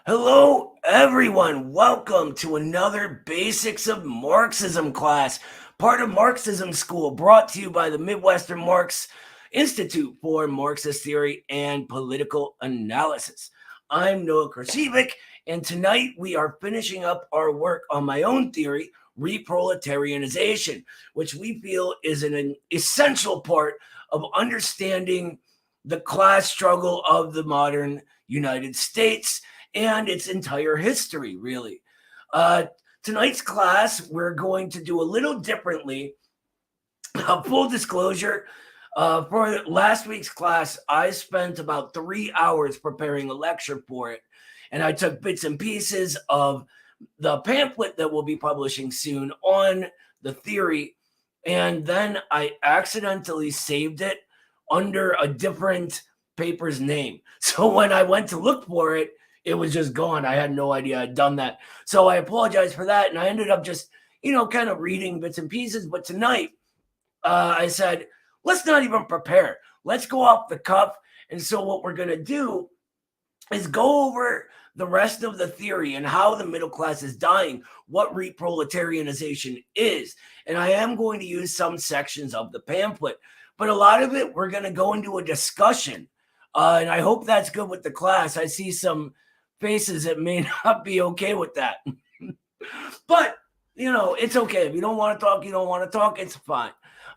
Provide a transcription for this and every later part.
Hello, everyone. Welcome to another Basics of Marxism class, part of Marxism School, brought to you by the Midwestern Marx Institute for Marxist Theory and Political Analysis. I'm Noah Krasivic, and tonight we are finishing up our work on my own theory, Re-proletarianization, which we feel is an essential part of understanding the class struggle of the modern United States and its entire history, really. Tonight's class, we're going to do a little differently. Full disclosure, for last week's class, I spent about 3 hours preparing a lecture for it, and I took bits and pieces of the pamphlet that we'll be publishing soon on the theory, and then I accidentally saved it under a different paper's name. So when I went to look for it, it was just gone. I had no idea I'd done that. So I apologize for that. And I ended up just, kind of reading bits and pieces. But tonight, I said, let's not even prepare. Let's go off the cuff. And so what we're going to do is go over the rest of the theory and how the middle class is dying, what reproletarianization is. And I am going to use some sections of the pamphlet, but a lot of it, we're going to go into a discussion. And I hope that's good with the class. I see some faces that may not be okay with that. But, it's okay. If you don't want to talk, you don't want to talk. It's fine.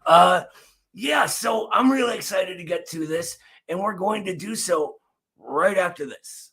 So I'm really excited to get to this, and we're going to do so right after this.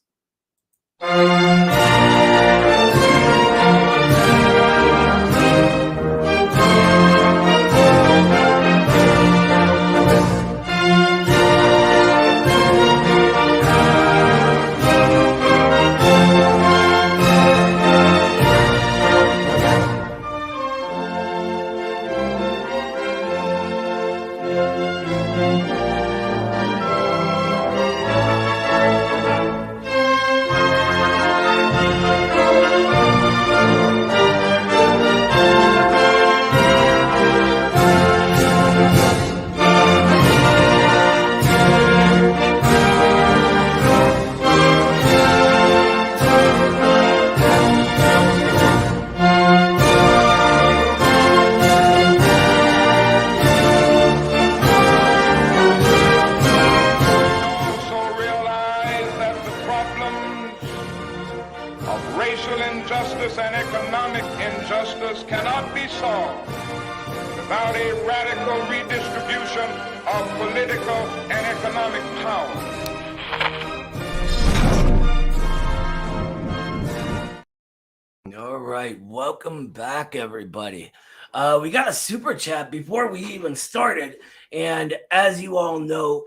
Welcome back, everybody. We got a super chat before we even started, and as you all know,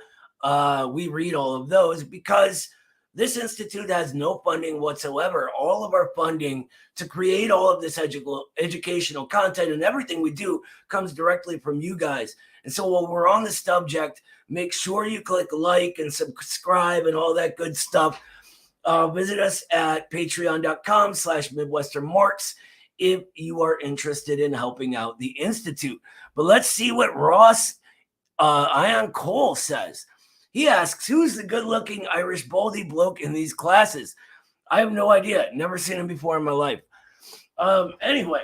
we read all of those because this institute has no funding whatsoever. All of our funding to create all of this educational content and everything we do comes directly from you guys. And so while we're on the subject, make sure you click like and subscribe and all that good stuff. Visit us at patreon.com/MidwesternMarx if you are interested in helping out the Institute. But let's see what Ross Ion Cole says. He asks, who's the good-looking Irish baldy bloke in these classes? I have no idea. Never seen him before in my life. Anyway,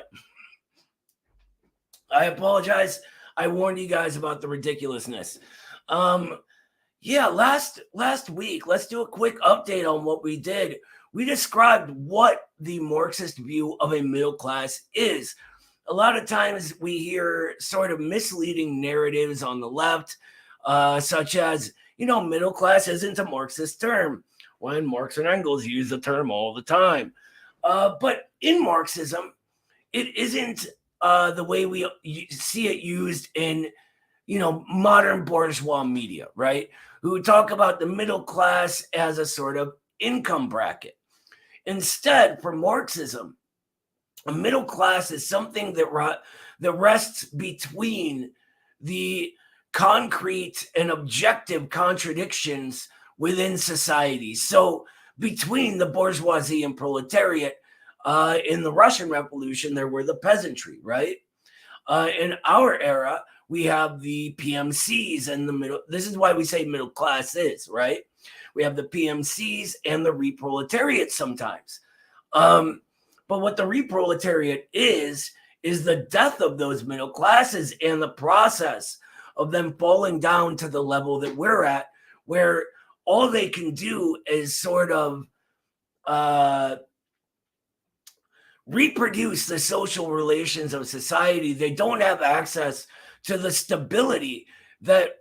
I apologize. I warned you guys about the ridiculousness. Last week, let's do a quick update on what we did. We described what the Marxist view of a middle class is. A lot of times we hear sort of misleading narratives on the left, such as, middle class isn't a Marxist term, when Marx and Engels use the term all the time. But in Marxism, it isn't the way we see it used in, modern bourgeois media, right? Who talk about the middle class as a sort of income bracket. Instead, for Marxism, a middle class is something that rests between the concrete and objective contradictions within society. So between the bourgeoisie and proletariat, in the Russian Revolution, there were the peasantry, right? In our era, we have the PMCs and the middle. This is why we say middle class is, right? We have the PMCs and the Re-proletariat sometimes. But what the Re-proletariat is the death of those middle classes and the process of them falling down to the level that we're at, where all they can do is sort of reproduce the social relations of society. They don't have access to the stability that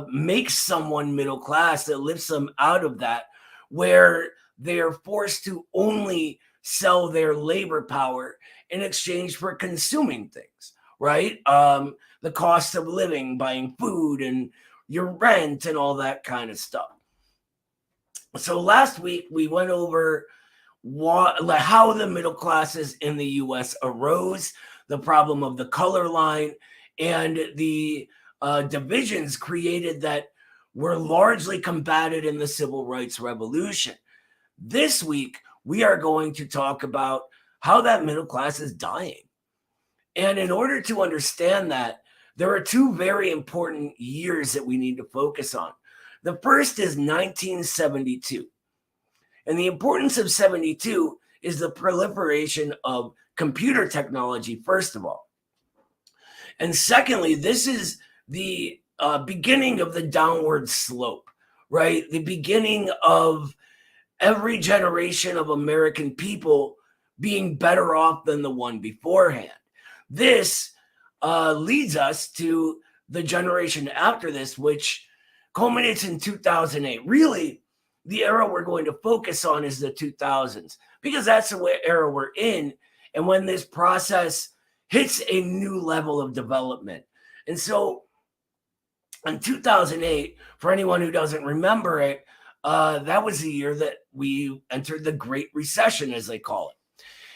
makes someone middle class, that lifts them out of that, where they are forced to only sell their labor power in exchange for consuming things, right? The cost of living, buying food and your rent and all that kind of stuff. So last week we went over how the middle classes in the U.S. arose, the problem of the color line, and the divisions created that were largely combated in the Civil Rights Revolution. This week, we are going to talk about how that middle class is dying. And in order to understand that, there are two very important years that we need to focus on. The first is 1972. And the importance of 72 is the proliferation of computer technology, first of all. And secondly, this is the beginning of the downward slope, right? The beginning of every generation of American people being better off than the one beforehand. This leads us to the generation after this, which culminates in 2008. Really, the era we're going to focus on is the 2000s, because that's the era we're in, and when this process hits a new level of development. And so in 2008, for anyone who doesn't remember it, that was the year that we entered the Great Recession, as they call it.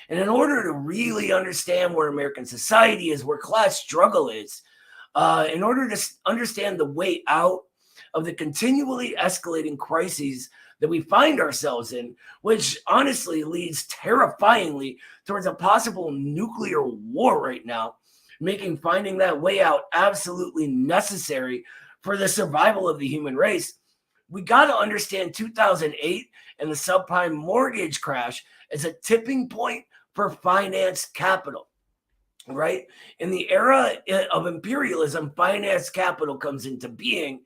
And in order to really understand where American society is, where class struggle is, in order to understand the way out of the continually escalating crises that we find ourselves in, which honestly leads terrifyingly towards a possible nuclear war right now, making finding that way out absolutely necessary for the survival of the human race, we got to understand 2008 and the subprime mortgage crash as a tipping point for financed capital, right? In the era of imperialism, financed capital comes into being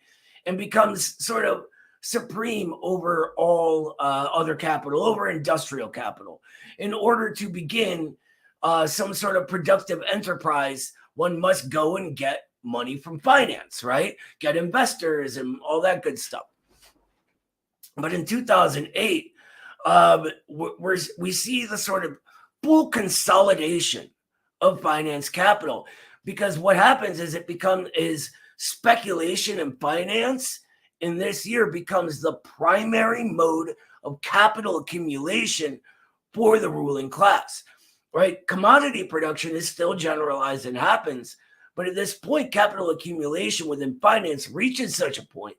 and becomes sort of supreme over all other capital, over industrial capital. In order to begin some sort of productive enterprise, one must go and get money from finance, right? Get investors and all that good stuff. But in 2008, we see the sort of full consolidation of finance capital, because what happens is is speculation and finance in this year becomes the primary mode of capital accumulation for the ruling class, right? Commodity production is still generalized and happens, but at this point, capital accumulation within finance reaches such a point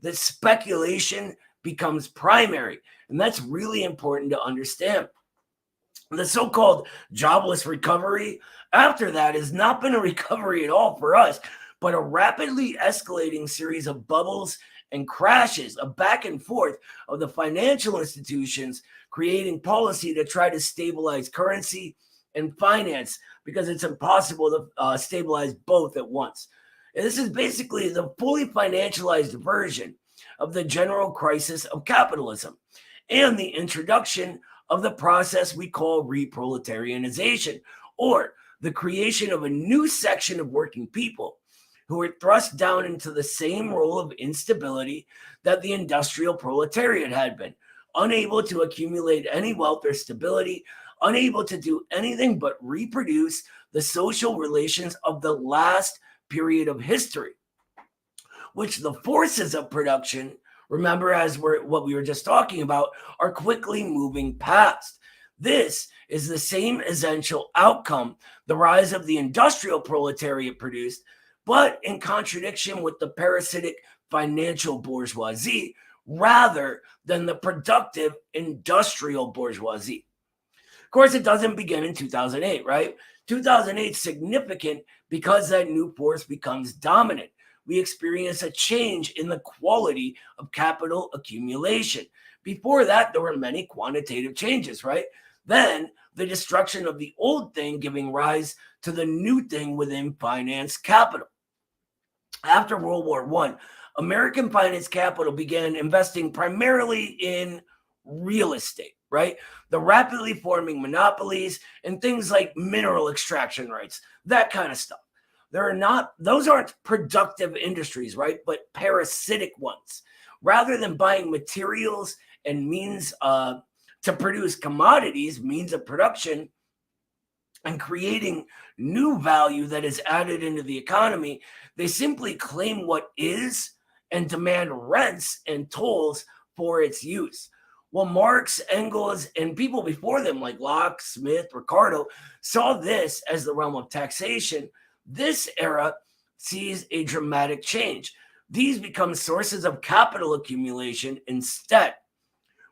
that speculation becomes primary. And that's really important to understand. The so-called jobless recovery after that has not been a recovery at all for us, but a rapidly escalating series of bubbles and crashes, a back and forth of the financial institutions creating policy to try to stabilize currency and finance, because it's impossible to stabilize both at once. And this is basically the fully financialized version of the general crisis of capitalism and the introduction of the process we call re-proletarianization, or the creation of a new section of working people who are thrust down into the same role of instability that the industrial proletariat had been, unable to accumulate any wealth or stability, unable to do anything but reproduce the social relations of the last period of history, which the forces of production, remember, as what we were just talking about, are quickly moving past. This is the same essential outcome the rise of the industrial proletariat produced, but in contradiction with the parasitic financial bourgeoisie rather than the productive industrial bourgeoisie. Of course, it doesn't begin in 2008, right? 2008 is significant because that new force becomes dominant. we experience a change in the quality of capital accumulation. Before that, there were many quantitative changes, right? Then the destruction of the old thing giving rise to the new thing within finance capital. After World War I, American finance capital began investing primarily in real estate, right? The rapidly forming monopolies and things like mineral extraction rights, that kind of stuff. Those aren't productive industries, right? But parasitic ones. Rather than buying materials and means to produce commodities, means of production, and creating new value that is added into the economy, they simply claim what is and demand rents and tolls for its use. Well, Marx, Engels, and people before them like Locke, Smith, Ricardo saw this as the realm of taxation. This era sees a dramatic change. These become sources of capital accumulation instead.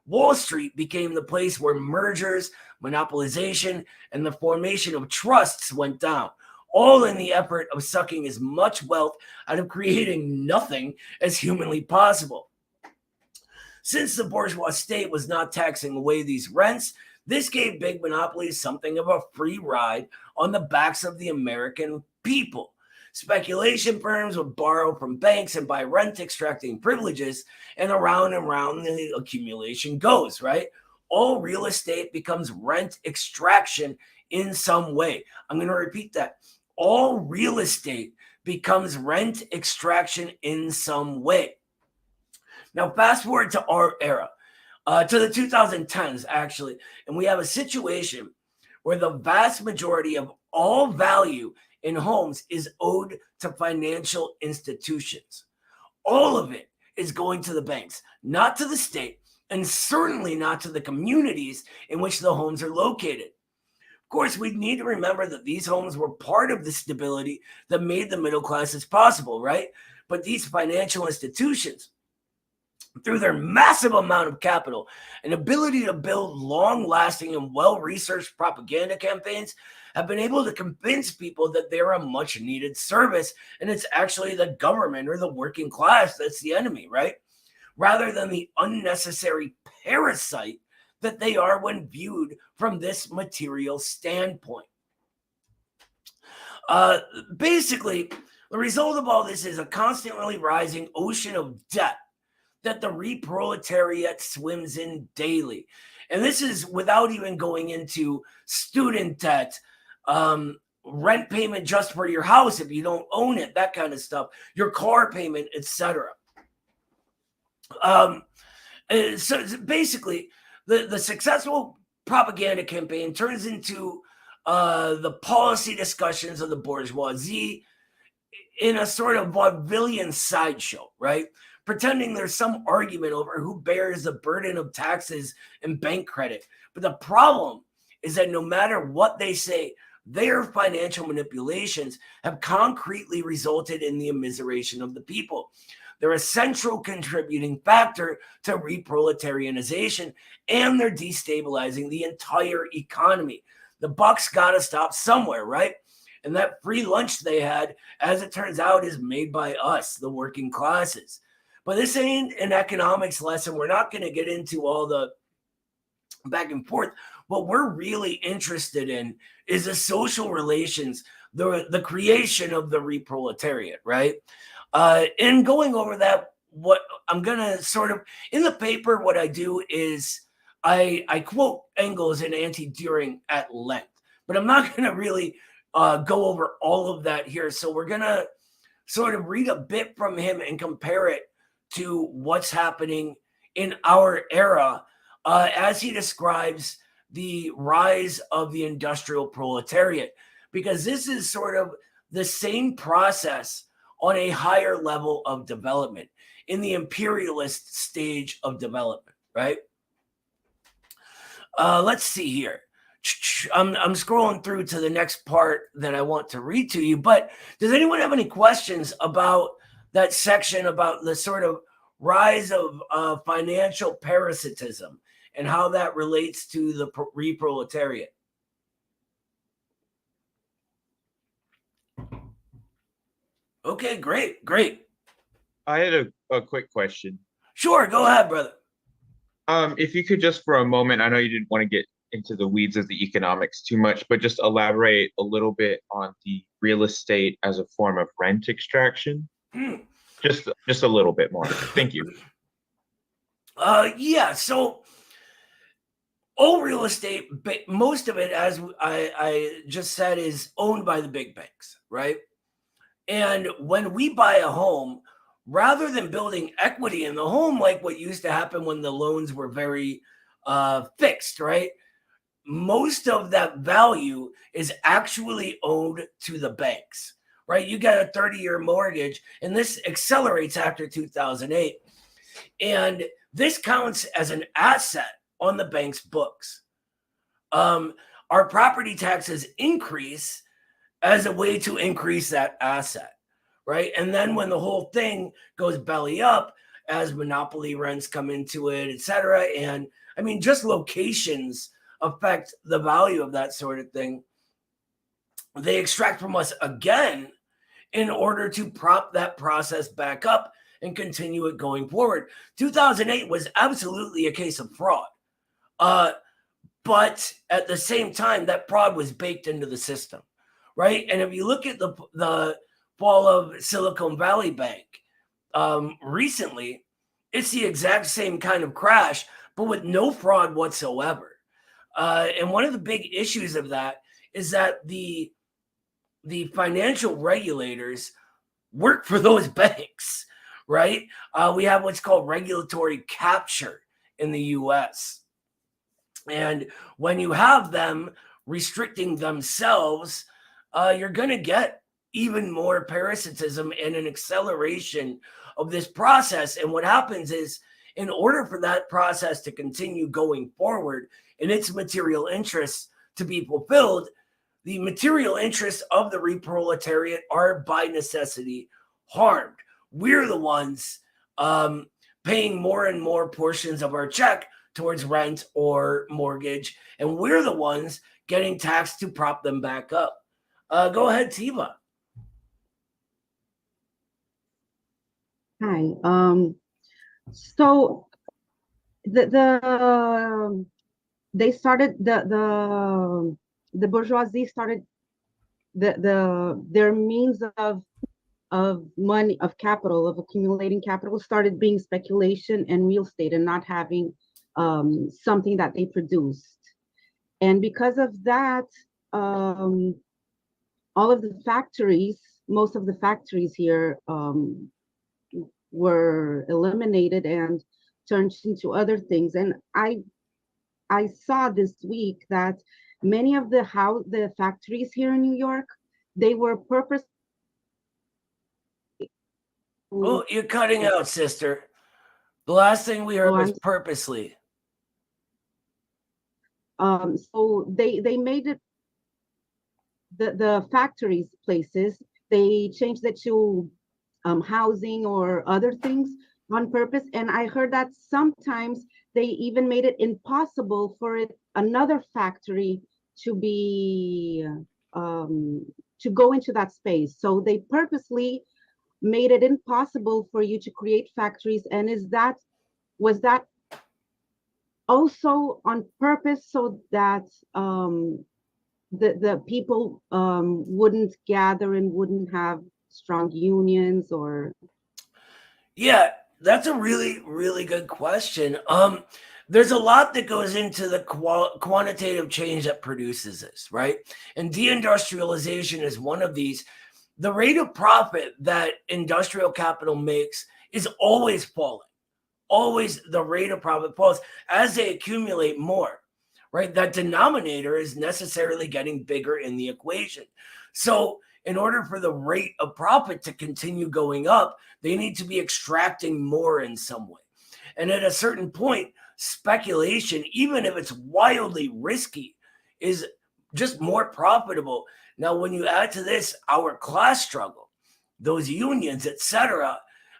Wall Street became the place where mergers, monopolization, and the formation of trusts went down, all in the effort of sucking as much wealth out of creating nothing as humanly possible. Since the bourgeois state was not taxing away these rents, this gave big monopolies something of a free ride on the backs of the American people. Speculation firms would borrow from banks and buy rent extracting privileges, and around the accumulation goes, right? All real estate becomes rent extraction in some way. I'm going to repeat that. All real estate becomes rent extraction in some way. Now, fast forward to our era, to the 2010s, actually, and we have a situation where the vast majority of all value in homes is owed to financial institutions. All of it is going to the banks, not to the state, and certainly not to the communities in which the homes are located. Of course, we need to remember that these homes were part of the stability that made the middle classes possible, right? But these financial institutions, through their massive amount of capital and ability to build long-lasting and well-researched propaganda campaigns, have been able to convince people that they're a much-needed service, and it's actually the government or the working class that's the enemy, right? Rather than the unnecessary parasite that they are when viewed from this material standpoint. Basically, the result of all this is a constantly rising ocean of debt that the re-proletariat swims in daily. And this is without even going into student debt, rent payment just for your house if you don't own it, that kind of stuff, your car payment, etc. So basically, the successful propaganda campaign turns into the policy discussions of the bourgeoisie in a sort of vaudevillian sideshow, right? Pretending there's some argument over who bears the burden of taxes and bank credit. But the problem is that no matter what they say, their financial manipulations have concretely resulted in the immiseration of the people. They're a central contributing factor to re-proletarianization, and they're destabilizing the entire economy. The buck's got to stop somewhere, right? And that free lunch they had, as it turns out, is made by us, the working classes. But this ain't an economics lesson. We're not going to get into all the back and forth. What we're really interested in is the social relations, the creation of the re-proletariat, right? And going over that, what I'm going to sort of, in the paper, what I do is I quote Engels and Anti-Düring at length, but I'm not going to really go over all of that here. So we're going to sort of read a bit from him and compare it to what's happening in our era as he describes the rise of the industrial proletariat, because this is sort of the same process on a higher level of development in the imperialist stage of development, right? Let's see here. I'm scrolling through to the next part that I want to read to you, but does anyone have any questions about that section about the sort of rise of financial parasitism and how that relates to the re-proletariat? Okay, great. I had a quick question. Sure, go ahead, brother. If you could just for a moment, I know you didn't want to get into the weeds of the economics too much, but just elaborate a little bit on the real estate as a form of rent extraction. Hmm. Just a little bit more. Thank you. Yeah, so all real estate, most of it, as I just said, is owned by the big banks, right? And when we buy a home, rather than building equity in the home, like what used to happen when the loans were very fixed, right? Most of that value is actually owed to the banks, right? You got a 30-year mortgage, and this accelerates after 2008. And this counts as an asset on the bank's books. Um, our property taxes increase as a way to increase that asset, right? And then when the whole thing goes belly up, as monopoly rents come into it, et cetera, and I mean, just locations affect the value of that sort of thing. They extract from us again in order to prop that process back up and continue it going forward. 2008 was absolutely a case of fraud. Uh, but at the same time, that fraud was baked into the system, right? And if you look at the fall of Silicon Valley Bank recently, it's the exact same kind of crash, but with no fraud whatsoever. And one of the big issues of that is that the financial regulators work for those banks, right? We have what's called regulatory capture in the U.S. And when you have them restricting themselves, you're going to get even more parasitism and an acceleration of this process. And what happens is, in order for that process to continue going forward and its material interests to be fulfilled, the material interests of the re-proletariat are by necessity harmed. We're the ones paying more and more portions of our check towards rent or mortgage, and we're the ones getting taxed to prop them back up. Go ahead, Tiva. Hi. So the they started the bourgeoisie started their means of money, of capital, of accumulating capital started being speculation and real estate, and not having something that they produced. And because of that, all of the factories, most of the factories here were eliminated and turned into other things. And I saw this week that many of the factories here in New York, they were purpose. Oh, you're cutting out, sister. The last thing we heard was purposely. So they made it the factories places. They changed it to housing or other things on purpose. And I heard that sometimes they even made it impossible for another factory to be to go into that space. So they purposely made it impossible for you to create factories. And was that also on purpose so that the people wouldn't gather and wouldn't have strong unions? Or Yeah, that's a really good question. There's a lot that goes into the quantitative change that produces this, right? And deindustrialization is one of these. The rate of profit that industrial capital makes is always falling. Always the rate of profit falls as they accumulate more, right? That denominator is necessarily getting bigger in the equation. So in order for the rate of profit to continue going up, they need to be extracting more in some way. And at a certain point, speculation, even if it's wildly risky, is just more profitable. Now, when you add to this our class struggle, those unions, etc.,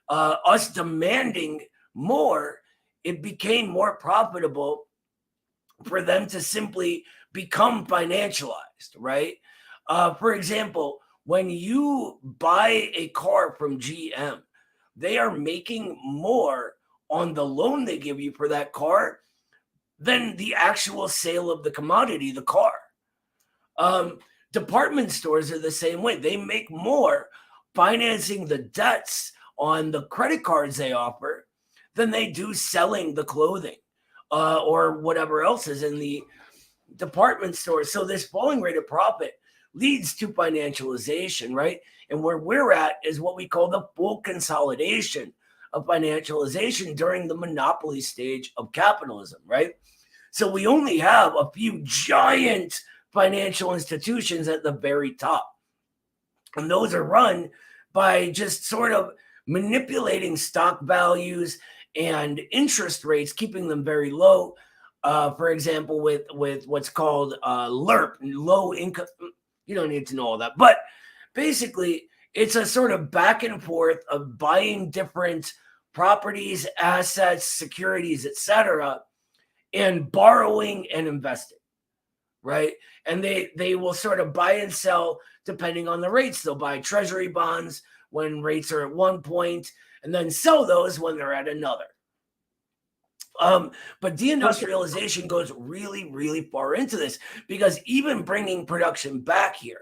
us demanding more, it became more profitable for them to simply become financialized, right? For example, When you buy a car from GM, they are making more on the loan they give you for that car than the actual sale of the commodity, the car. Department stores are the same way. They make more financing the debts on the credit cards they offer than they do selling the clothing or whatever else is in the department stores. So this falling rate of profit leads to financialization, right? And where we're at is what we call the full consolidation of financialization during the monopoly stage of capitalism, right? So we only have a few giant financial institutions at the very top. And those are run by just sort of manipulating stock values and interest rates, keeping them very low. For example, with what's called LERP, low income. You don't need to know all that. But basically, it's a sort of back and forth of buying different properties, assets, securities, etc., and borrowing and investing, right? And they will sort of buy and sell depending on the rates. They'll buy treasury bonds when rates are at one point and then sell those when they're at another. But deindustrialization goes really, really far into this, because even bringing production back here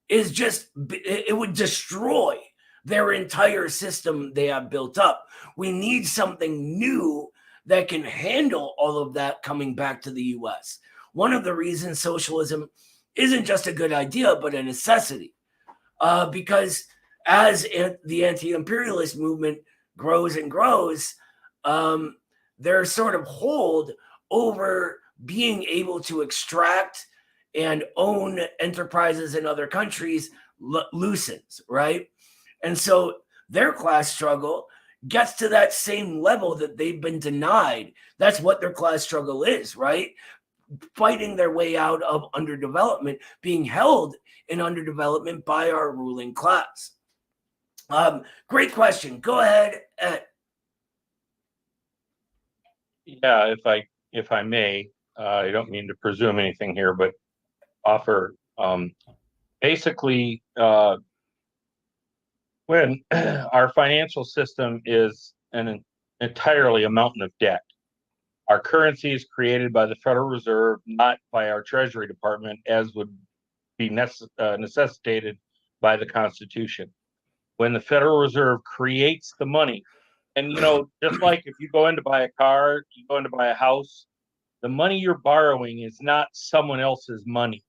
is just, it would destroy their entire system they have built up. We need something new that can handle all of that coming back to the US. One of the reasons socialism isn't just a good idea, but a necessity, because as the anti-imperialist movement grows and grows, their sort of hold over being able to extract and own enterprises in other countries loosens, right? And so their class struggle gets to that same level that they've been denied. That's what their class struggle is, right? Fighting their way out of underdevelopment, being held in underdevelopment by our ruling class. Great question. Go ahead, Ed. Yeah, if I may, I don't mean to presume anything here, but offer basically when our financial system is an entirely a mountain of debt. Our currency is created by the Federal Reserve, not by our Treasury Department, as would be necessitated by the Constitution. When the Federal Reserve creates the money, and just like if you go in to buy a car, you go in to buy a house, the money you're borrowing is not someone else's money.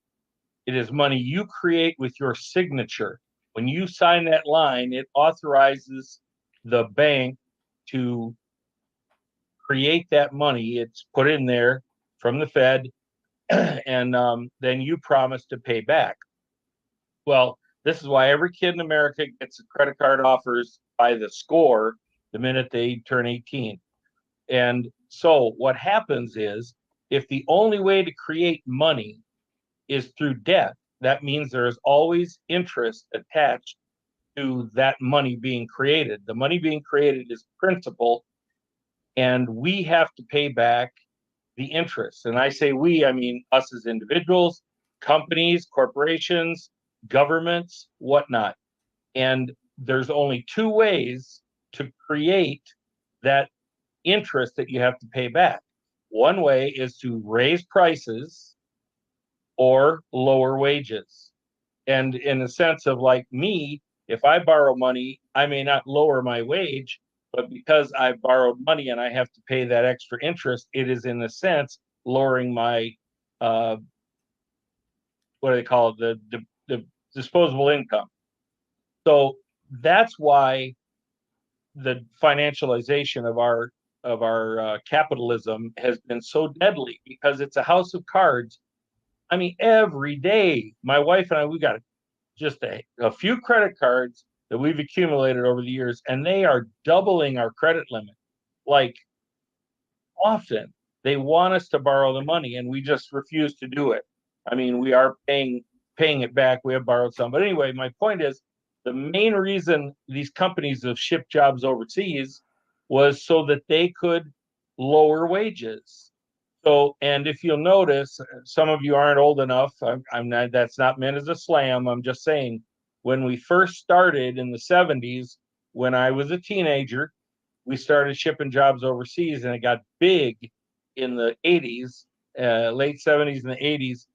It is money you create with your signature. When you sign that line, it authorizes the bank to create that money. It's put in there from the Fed, and then you promise to pay back. Well, this is why every kid in America gets a credit card offers by the score the minute they turn 18. And so what happens is, if the only way to create money is through debt, that means there is always interest attached to that money being created. The money being created is principal, and we have to pay back the interest. And I say we, I mean us as individuals, companies, corporations, governments, whatnot. And there's only two ways to create that interest that you have to pay back. One way is to raise prices or lower wages. And in the sense of, like me, if I borrow money, I may not lower my wage, but because I borrowed money and I have to pay that extra interest, it is in a sense lowering my what do they call it, the disposable income. So that's why the financialization of our capitalism has been so deadly, because it's a house of cards. I mean, every day, my wife and I, we got just a few credit cards that we've accumulated over the years, and they are doubling our credit limit. Like, often they want us to borrow the money, and we just refuse to do it. I mean, we are paying it back. We have borrowed some, but anyway, my point is, the main reason these companies have shipped jobs overseas was so that they could lower wages. So, and if you'll notice, some of you aren't old enough. I'm not. That's not meant as a slam. I'm just saying, when we first started in the 70s, when I was a teenager, we started shipping jobs overseas, and it got big in the 80s, late 70s and the 80s.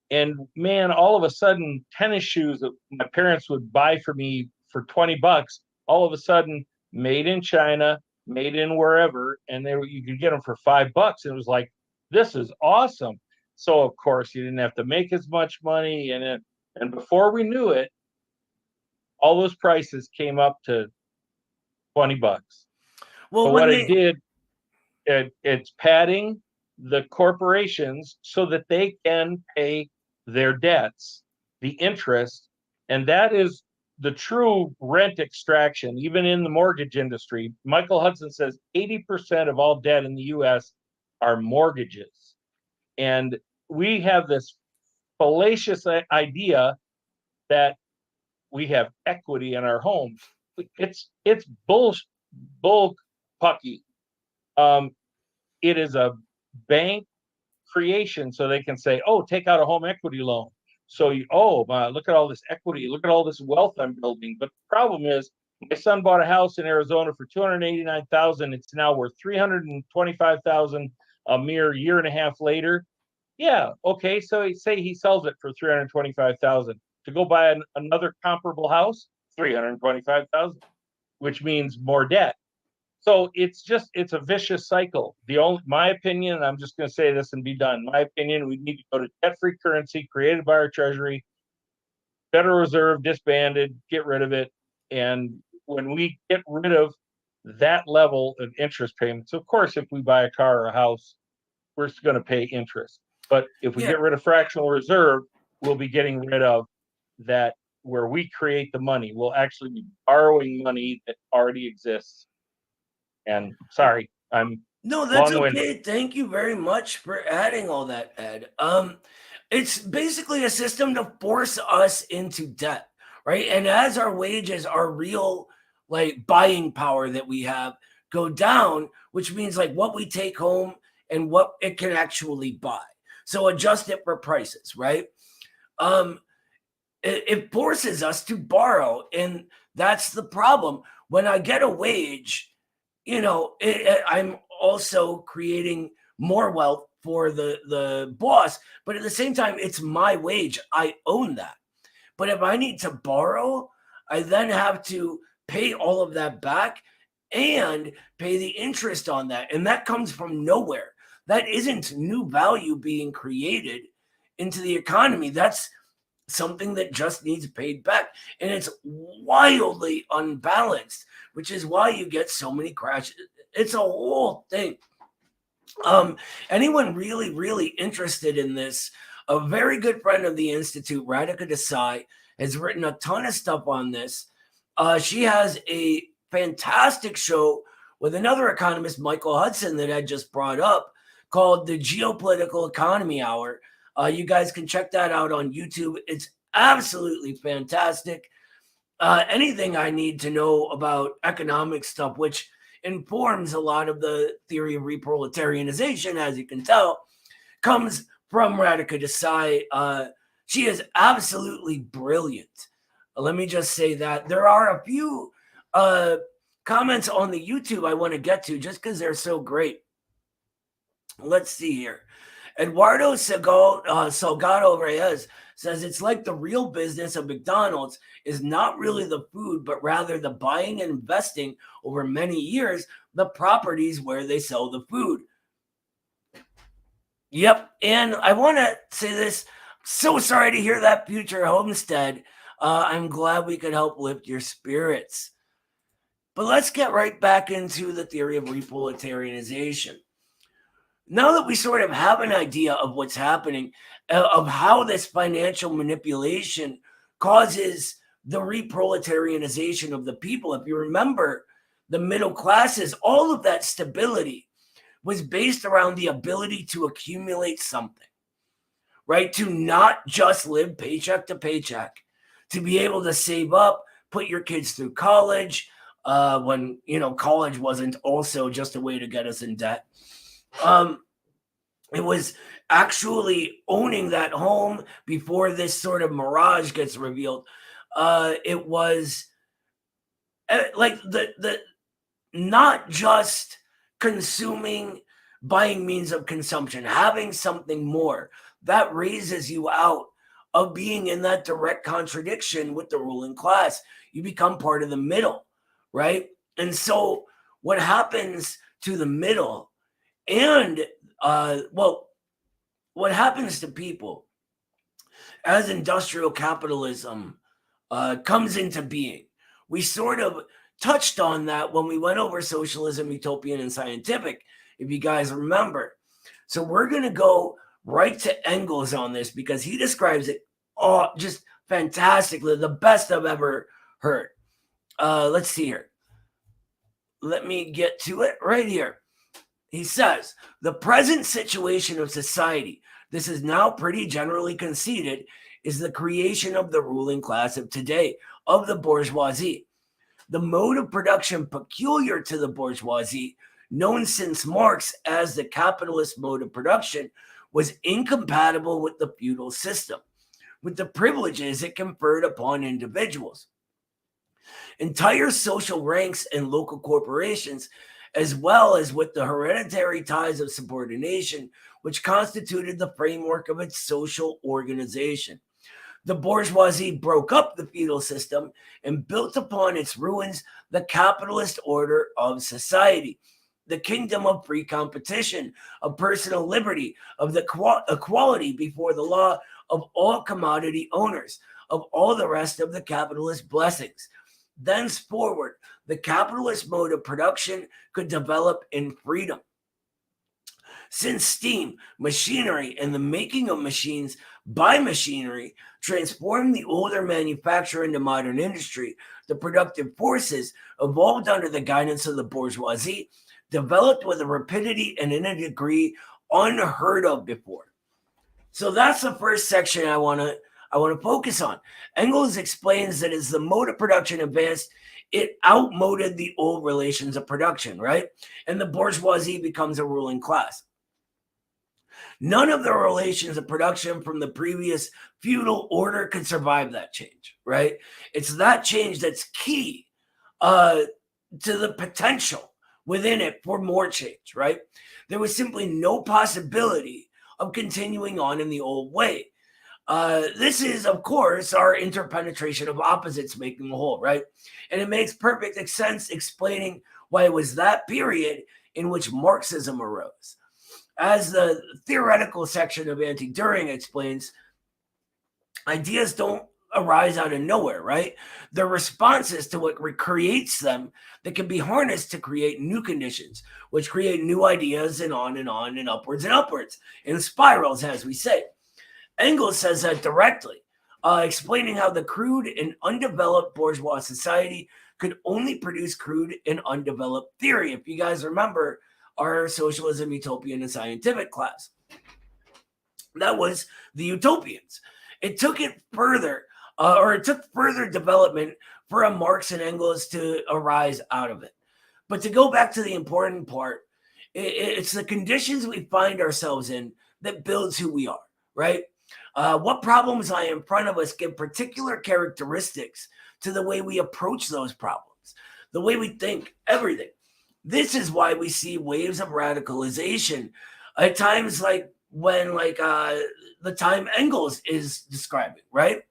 And man, all of a sudden, tennis shoes that my parents would buy for me for $20, all of a sudden, made in China, made in wherever, and you could get them for $5. And it was like, this is awesome. So of course, you didn't have to make as much money, and before we knew it, all those prices came up to $20. Well, But when what they, it did, it's padding the corporations so that they can pay their debts, the interest, and that is the true rent extraction. Even in the mortgage industry, Michael Hudson says 80% of all debt in the US are mortgages. And we have this fallacious idea that we have equity in our homes. It's bull pucky. It is a bank creation so they can say, oh, take out a home equity loan. So look at all this equity, look at all this wealth I'm building. But the problem is, my son bought a house in Arizona for $289,000. It's now worth $325,000 a mere year and a half later. Yeah, okay. So say he sells it for $325,000 to go buy another comparable house, $325,000, which means more debt. So it's a vicious cycle. My opinion, and I'm just going to say this and be done. My opinion, we need to go to debt-free currency created by our Treasury, Federal Reserve disbanded, get rid of it. And when we get rid of that level of interest payments, of course, if we buy a car or a house, we're going to pay interest. But if we get rid of fractional reserve, we'll be getting rid of that where we create the money. We'll actually be borrowing money that already exists. And sorry, no, that's long-winded. okay. Thank you very much for adding all that, Ed. It's basically a system to force us into debt, right? And as our wages, our real like buying power that we have go down, which means like what we take home and what it can actually buy. So adjust it for prices, right? It forces us to borrow, and that's the problem. When I get a wage, I'm also creating more wealth for the boss, but at the same time, it's my wage. I own that. But if I need to borrow, I then have to pay all of that back and pay the interest on that. And that comes from nowhere. That isn't new value being created into the economy. That's something that just needs paid back. And it's wildly unbalanced, which is why you get so many crashes. It's a whole thing. Anyone really, really interested in this, a very good friend of the Institute, Radhika Desai, has written a ton of stuff on this. She has a fantastic show with another economist, Michael Hudson, that I just brought up, called the Geopolitical Economy Hour. You guys can check that out on YouTube. It's absolutely fantastic. Anything I need to know about economic stuff, which informs a lot of the theory of re-proletarianization, as you can tell, comes from Radhika Desai. She is absolutely brilliant. Let me just say that. There are a few comments on the YouTube I want to get to just because they're so great. Let's see here. Eduardo Salgado Reyes says it's like the real business of McDonald's is not really the food, but rather the buying and investing over many years, the properties where they sell the food. Yep. And I want to say this. So sorry to hear that, Future Homestead. I'm glad we could help lift your spirits. But let's get right back into the theory of re-proletarianization. Now that we sort of have an idea of what's happening, of how this financial manipulation causes the re-proletarianization of the people, if you remember, the middle classes, all of that stability was based around the ability to accumulate something, right? To not just live paycheck to paycheck, to be able to save up, put your kids through college, when, college wasn't also just a way to get us in debt. It was actually owning that home before this sort of mirage gets revealed. it was like the not just consuming, buying means of consumption, having something more that raises you out of being in that direct contradiction with the ruling class. You become part of the middle, right? And so what happens to the middle and what happens to people as industrial capitalism comes into being? We sort of touched on that when we went over socialism, utopian, and scientific, if you guys remember. So we're going to go right to Engels on this because he describes it just fantastically, the best I've ever heard. Let's see here. Let me get to it right here. He says, the present situation of society, this is now pretty generally conceded, is the creation of the ruling class of today, of the bourgeoisie. The mode of production peculiar to the bourgeoisie, known since Marx as the capitalist mode of production, was incompatible with the feudal system, with the privileges it conferred upon individuals. Entire social ranks and local corporations, as well as with the hereditary ties of subordination, which constituted the framework of its social organization. The bourgeoisie broke up the feudal system and built upon its ruins the capitalist order of society, the kingdom of free competition, of personal liberty, of the equality before the law of all commodity owners, of all the rest of the capitalist blessings. Thenceforward, the capitalist mode of production could develop in freedom. Since steam, machinery, and the making of machines by machinery transformed the older manufacture into modern industry, the productive forces evolved under the guidance of the bourgeoisie, developed with a rapidity and in a degree unheard of before. So that's the first section I want to focus on. Engels explains that as the mode of production advanced, it outmoded the old relations of production, right? And the bourgeoisie becomes a ruling class. None of the relations of production from the previous feudal order could survive that change, right? It's that change that's key to the potential within it for more change, right? There was simply no possibility of continuing on in the old way. This is, of course, our interpenetration of opposites making a whole, right? And it makes perfect sense explaining why it was that period in which Marxism arose. As the theoretical section of Anti-Düring explains, ideas don't arise out of nowhere, right? They're responses to what creates them that can be harnessed to create new conditions, which create new ideas and on and upwards in spirals, as we say. Engels says that directly, explaining how the crude and undeveloped bourgeois society could only produce crude and undeveloped theory. If you guys remember our socialism, utopian, and scientific class, that was the utopians. It took it further, it took further development for a Marx and Engels to arise out of it. But to go back to the important part, it's the conditions we find ourselves in that builds who we are, right? What problems lie in front of us give particular characteristics to the way we approach those problems, the way we think, everything. This is why we see waves of radicalization at times like when the time Engels is describing, right?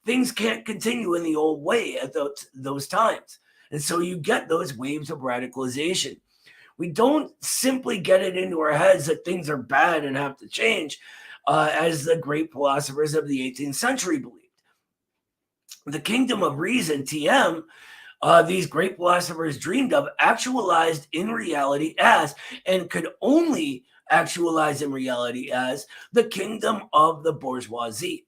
Things can't continue in the old way at those times. And so you get those waves of radicalization. We don't simply get it into our heads that things are bad and have to change, as the great philosophers of the 18th century believed. The kingdom of reason, TM, these great philosophers dreamed of, actualized in reality as, and could only actualize in reality as, the kingdom of the bourgeoisie.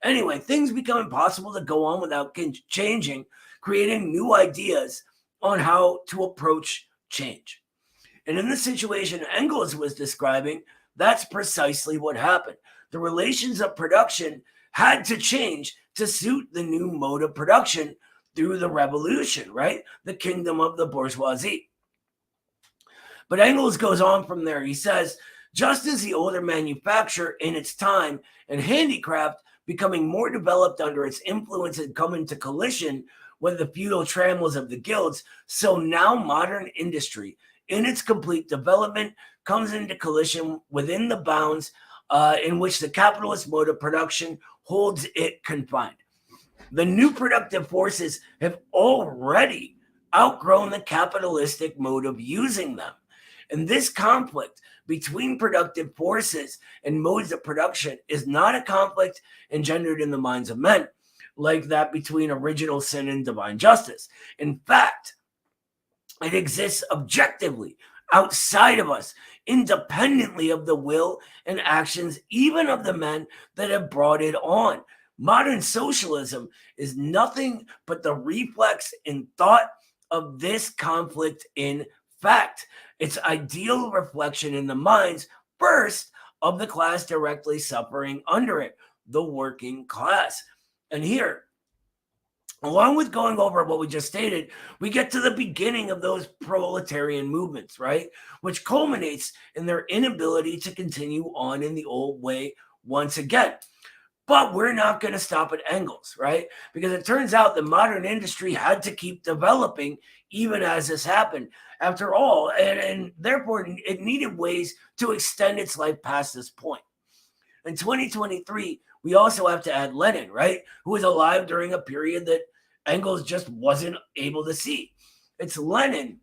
Anyway, things become impossible to go on without changing, creating new ideas on how to approach change. And in the situation Engels was describing, that's precisely what happened. The relations of production had to change to suit the new mode of production through the revolution, right? The kingdom of the bourgeoisie. But Engels goes on from there. He says, just as the older manufacture in its time and handicraft becoming more developed under its influence and come into collision with the feudal trammels of the guilds. So now modern industry, in its complete development, comes into collision within the bounds in which the capitalist mode of production holds it confined. The new productive forces have already outgrown the capitalistic mode of using them. And this conflict between productive forces and modes of production is not a conflict engendered in the minds of men, like that between original sin and divine justice. In fact, it exists objectively outside of us, independently of the will and actions, even of the men that have brought it on. Modern socialism is nothing but the reflex in thought of this conflict in fact. Its ideal reflection in the minds, first, of the class directly suffering under it, the working class. And here, along with going over what we just stated, we get to the beginning of those proletarian movements, right? Which culminates in their inability to continue on in the old way once again. But we're not going to stop at Engels, right? Because it turns out the modern industry had to keep developing even as this happened. After all, and therefore it needed ways to extend its life past this point. In 2023, we also have to add Lenin, right? Who was alive during a period that Engels just wasn't able to see. It's Lenin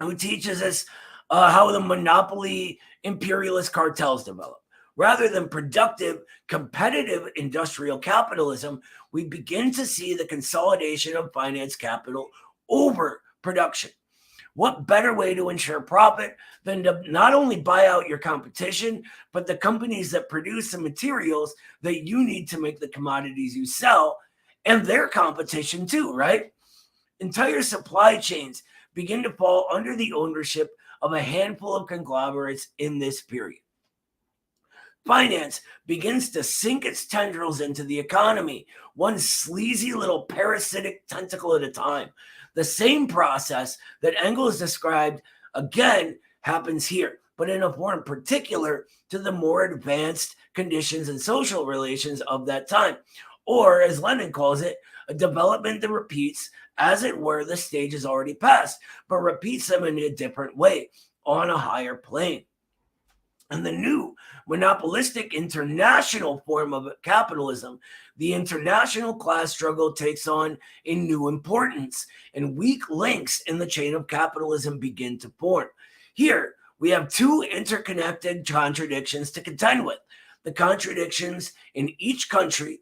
who teaches us how the monopoly imperialist cartels develop. Rather than productive, competitive industrial capitalism, we begin to see the consolidation of finance capital over production. What better way to ensure profit than to not only buy out your competition, but the companies that produce the materials that you need to make the commodities you sell and their competition too, right? Entire supply chains begin to fall under the ownership of a handful of conglomerates in this period. Finance begins to sink its tendrils into the economy, one sleazy little parasitic tentacle at a time. The same process that Engels described, again, happens here, but in a form particular to the more advanced conditions and social relations of that time. Or, as Lenin calls it, a development that repeats, as it were, the stages already passed, but repeats them in a different way, on a higher plane. And the new monopolistic international form of capitalism, the international class struggle, takes on a new importance, and weak links in the chain of capitalism begin to form. Here, we have two interconnected contradictions to contend with. The contradictions in each country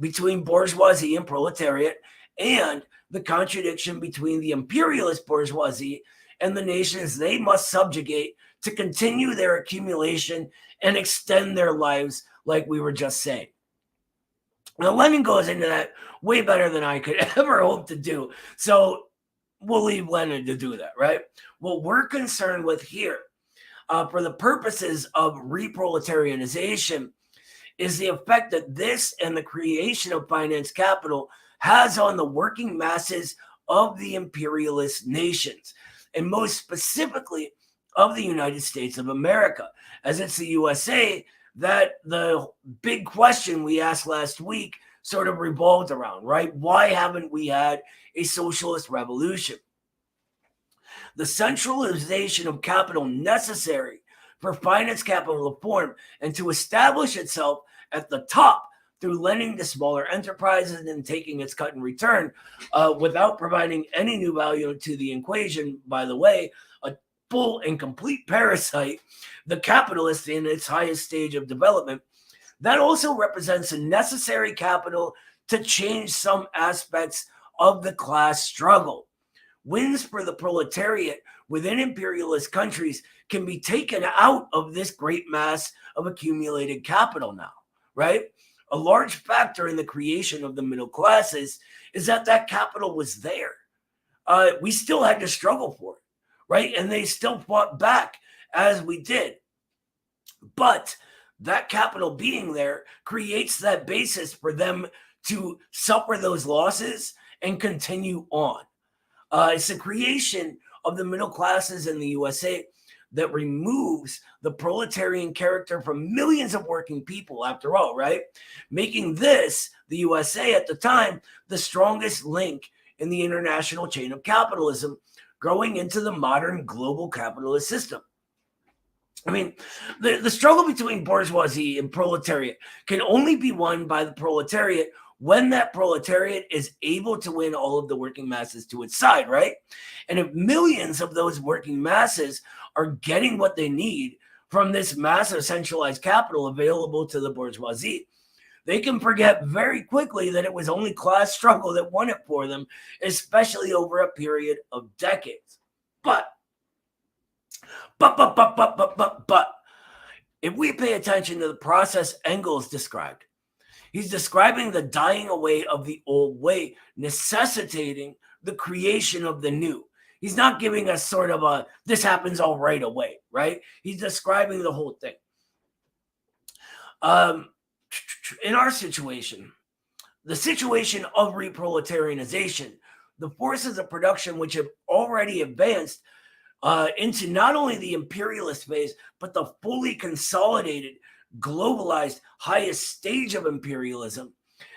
between bourgeoisie and proletariat, and the contradiction between the imperialist bourgeoisie and the nations they must subjugate to continue their accumulation and extend their lives, like we were just saying. Now, Lenin goes into that way better than I could ever hope to do. So we'll leave Lenin to do that, right? What we're concerned with here, for the purposes of re-proletarianization, is the effect that this and the creation of finance capital has on the working masses of the imperialist nations, and most specifically of the United States of America. As it's the USA that the big question we asked last week sort of revolved around, right? Why haven't we had a socialist revolution? The centralization of capital necessary for finance capital to form and to establish itself at the top through lending to smaller enterprises and taking its cut in return without providing any new value to the equation. By the way, a full and complete parasite, the capitalist in its highest stage of development, that also represents a necessary capital to change some aspects of the class struggle. Wins for the proletariat within imperialist countries can be taken out of this great mass of accumulated capital now, right? A large factor in the creation of the middle classes is that capital was there. We still had to struggle for it, right? And they still fought back as we did. But that capital being there creates that basis for them to suffer those losses and continue on. It's the creation of the middle classes in the USA that removes the proletarian character from millions of working people, after all, right? Making this, the USA at the time, the strongest link in the international chain of capitalism, growing into the modern global capitalist system. I mean, the struggle between bourgeoisie and proletariat can only be won by the proletariat when that proletariat is able to win all of the working masses to its side, right? And if millions of those working masses are getting what they need from this massive centralized capital available to the bourgeoisie, they can forget very quickly that it was only class struggle that won it for them, especially over a period of decades. But if we pay attention to the process Engels described, he's describing the dying away of the old way, necessitating the creation of the new. He's not giving us sort of a, this happens all right away, right? He's describing the whole thing. In our situation, the situation of re-proletarianization, the forces of production which have already advanced into not only the imperialist phase, but the fully consolidated, globalized, highest stage of imperialism,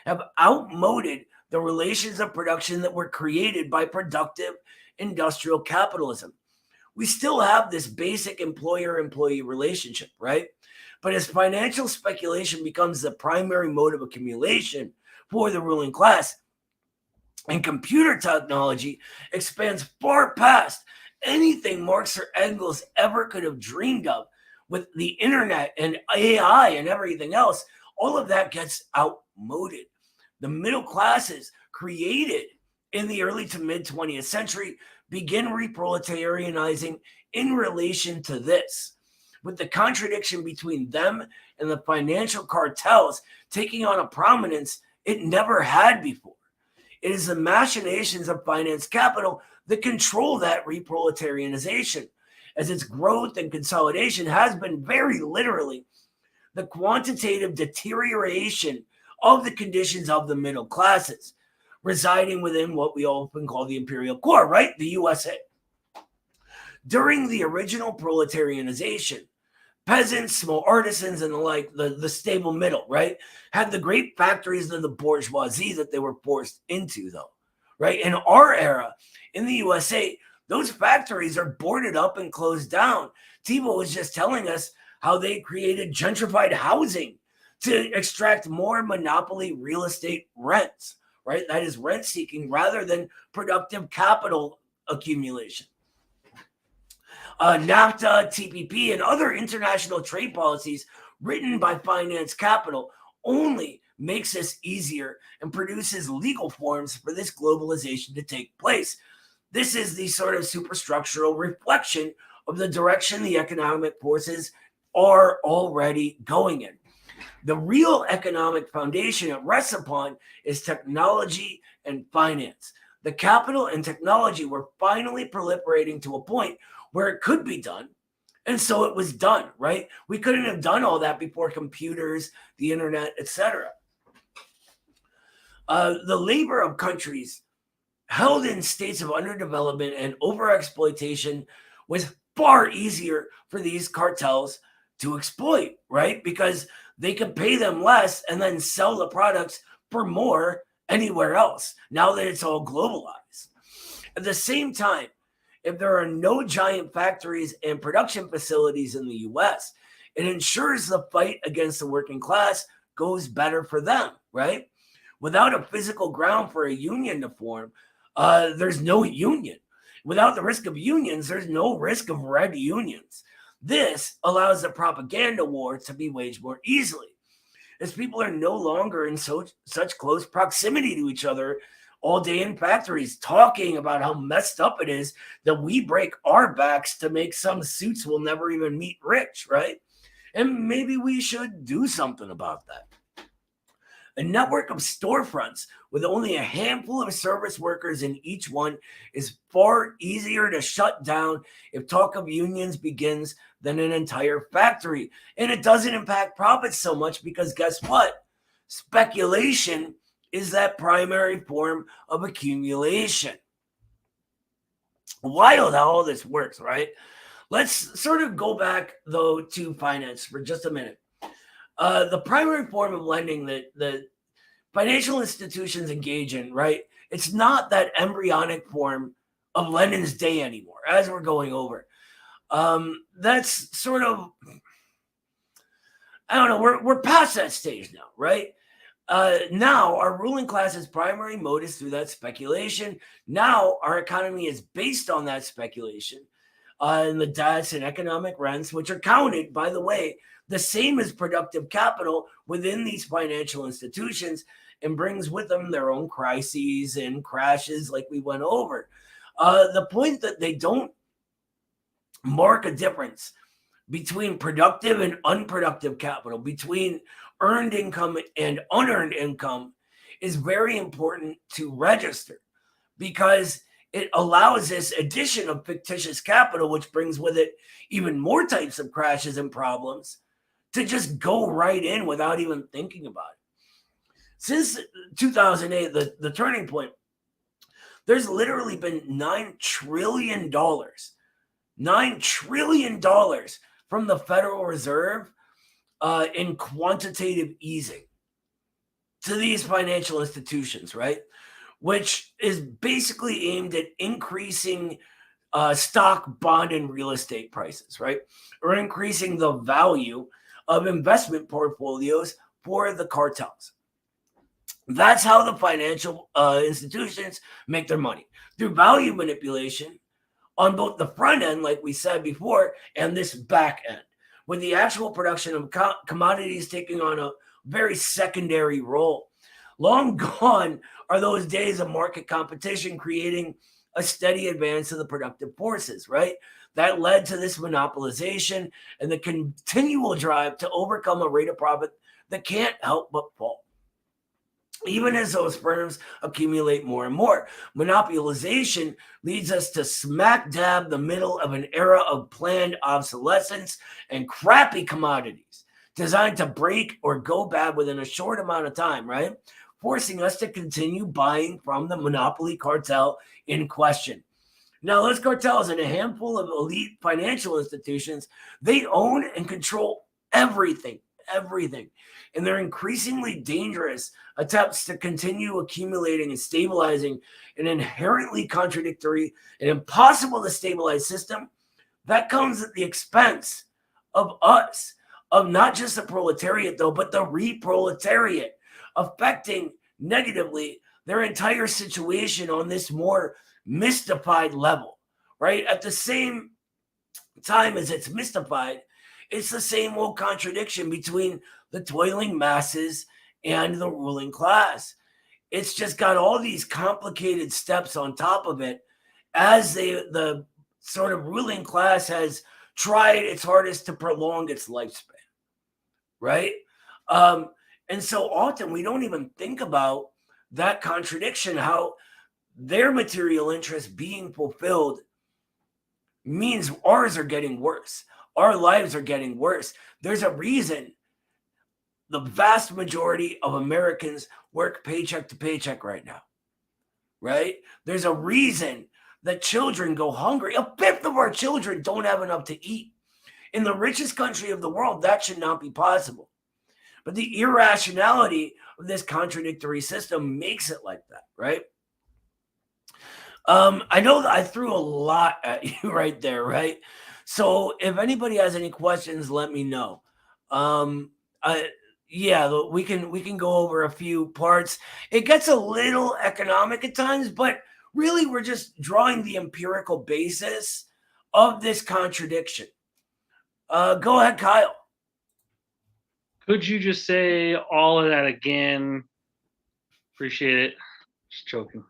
have outmoded the relations of production that were created by productive industrial capitalism. We still have this basic employer-employee relationship, right? But as financial speculation becomes the primary mode of accumulation for the ruling class, and computer technology expands far past anything Marx or Engels ever could have dreamed of, with the internet and AI and everything else, all of that gets outmoded. The middle classes created in the early to mid 20th century begin re-proletarianizing in relation to this, with the contradiction between them and the financial cartels taking on a prominence it never had before. It is the machinations of finance capital that control that re-proletarianization, as its growth and consolidation has been very literally the quantitative deterioration of the conditions of the middle classes, residing within what we often call the imperial core, right? The USA. During the original proletarianization, peasants, small artisans, and the like, the stable middle, right, had the great factories of the bourgeoisie that they were forced into, though, right? In our era, in the USA, those factories are boarded up and closed down. Thibault was just telling us how they created gentrified housing to extract more monopoly real estate rents, right? That is rent seeking rather than productive capital accumulation. NAFTA, TPP, and other international trade policies written by finance capital only makes this easier and produces legal forms for this globalization to take place. This is the sort of superstructural reflection of the direction the economic forces are already going in. The real economic foundation it rests upon is technology and finance. The capital and technology were finally proliferating to a point where it could be done. And so it was done, right? We couldn't have done all that before computers, the internet, etc. The labor of countries held in states of underdevelopment and overexploitation was far easier for these cartels to exploit, right? Because they could pay them less and then sell the products for more anywhere else, now that it's all globalized. At the same time, if there are no giant factories and production facilities in the US, it ensures the fight against the working class goes better for them, right? Without a physical ground for a union to form, there's no union. Without the risk of unions, there's no risk of red unions. This allows the propaganda war to be waged more easily, as people are no longer in such close proximity to each other all day in factories, talking about how messed up it is that we break our backs to make some suits we'll never even meet rich, right? And maybe we should do something about that. A network of storefronts with only a handful of service workers in each one is far easier to shut down if talk of unions begins than an entire factory. And it doesn't impact profits so much because guess what? Speculation is that primary form of accumulation. Wild how all this works, right? Let's sort of go back, though, to finance for just a minute. The primary form of lending that financial institutions engage in, right? It's not that embryonic form of Lenin's day anymore, as we're going over. That's sort of, I don't know, we're past that stage now, right? Now our ruling class's primary mode is through that speculation. Now our economy is based on that speculation, and the debts and economic rents, which are counted, by the way, the same as productive capital within these financial institutions, and brings with them their own crises and crashes like we went over. The point that they don't mark a difference between productive and unproductive capital, between earned income and unearned income, is very important to register, because it allows this addition of fictitious capital, which brings with it even more types of crashes and problems, to just go right in without even thinking about it. Since 2008, the turning point, there's literally been $9 trillion from the Federal Reserve in quantitative easing to these financial institutions, right? Which is basically aimed at increasing stock, bond, and real estate prices, right? Or increasing the value of investment portfolios for the cartels. That's how the financial institutions make their money, through value manipulation on both the front end, like we said before, and this back end, with the actual production of commodities taking on a very secondary role. Long gone are those days of market competition creating a steady advance of the productive forces, right? That led to this monopolization and the continual drive to overcome a rate of profit that can't help but fall, even as those firms accumulate more and more. Monopolization leads us to smack dab the middle of an era of planned obsolescence and crappy commodities designed to break or go bad within a short amount of time, right? Forcing us to continue buying from the monopoly cartel in question. Now, those cartels and a handful of elite financial institutions, they own and control everything. And they're increasingly dangerous attempts to continue accumulating and stabilizing an inherently contradictory and impossible to stabilize system that comes at the expense of us, of not just the proletariat though, but the re-proletariat, affecting negatively their entire situation on this more mystified level, right? At the same time as it's mystified, it's the same old contradiction between the toiling masses and the ruling class. It's just got all these complicated steps on top of it, as the sort of ruling class has tried its hardest to prolong its lifespan, right? And so often we don't even think about that contradiction, how their material interests being fulfilled means ours are getting worse. Our lives are getting worse. There's a reason the vast majority of Americans work paycheck to paycheck right now, right? There's a reason that children go hungry. A fifth of our children don't have enough to eat. In the richest country of the world, that should not be possible. But the irrationality of this contradictory system makes it like that, right? I know that I threw a lot at you right there, right? So if anybody has any questions, let me know. Yeah, we can go over a few parts. It gets a little economic at times, but really we're just drawing the empirical basis of this contradiction. Go ahead, Kyle. Could you just say all of that again? Appreciate it. Just joking.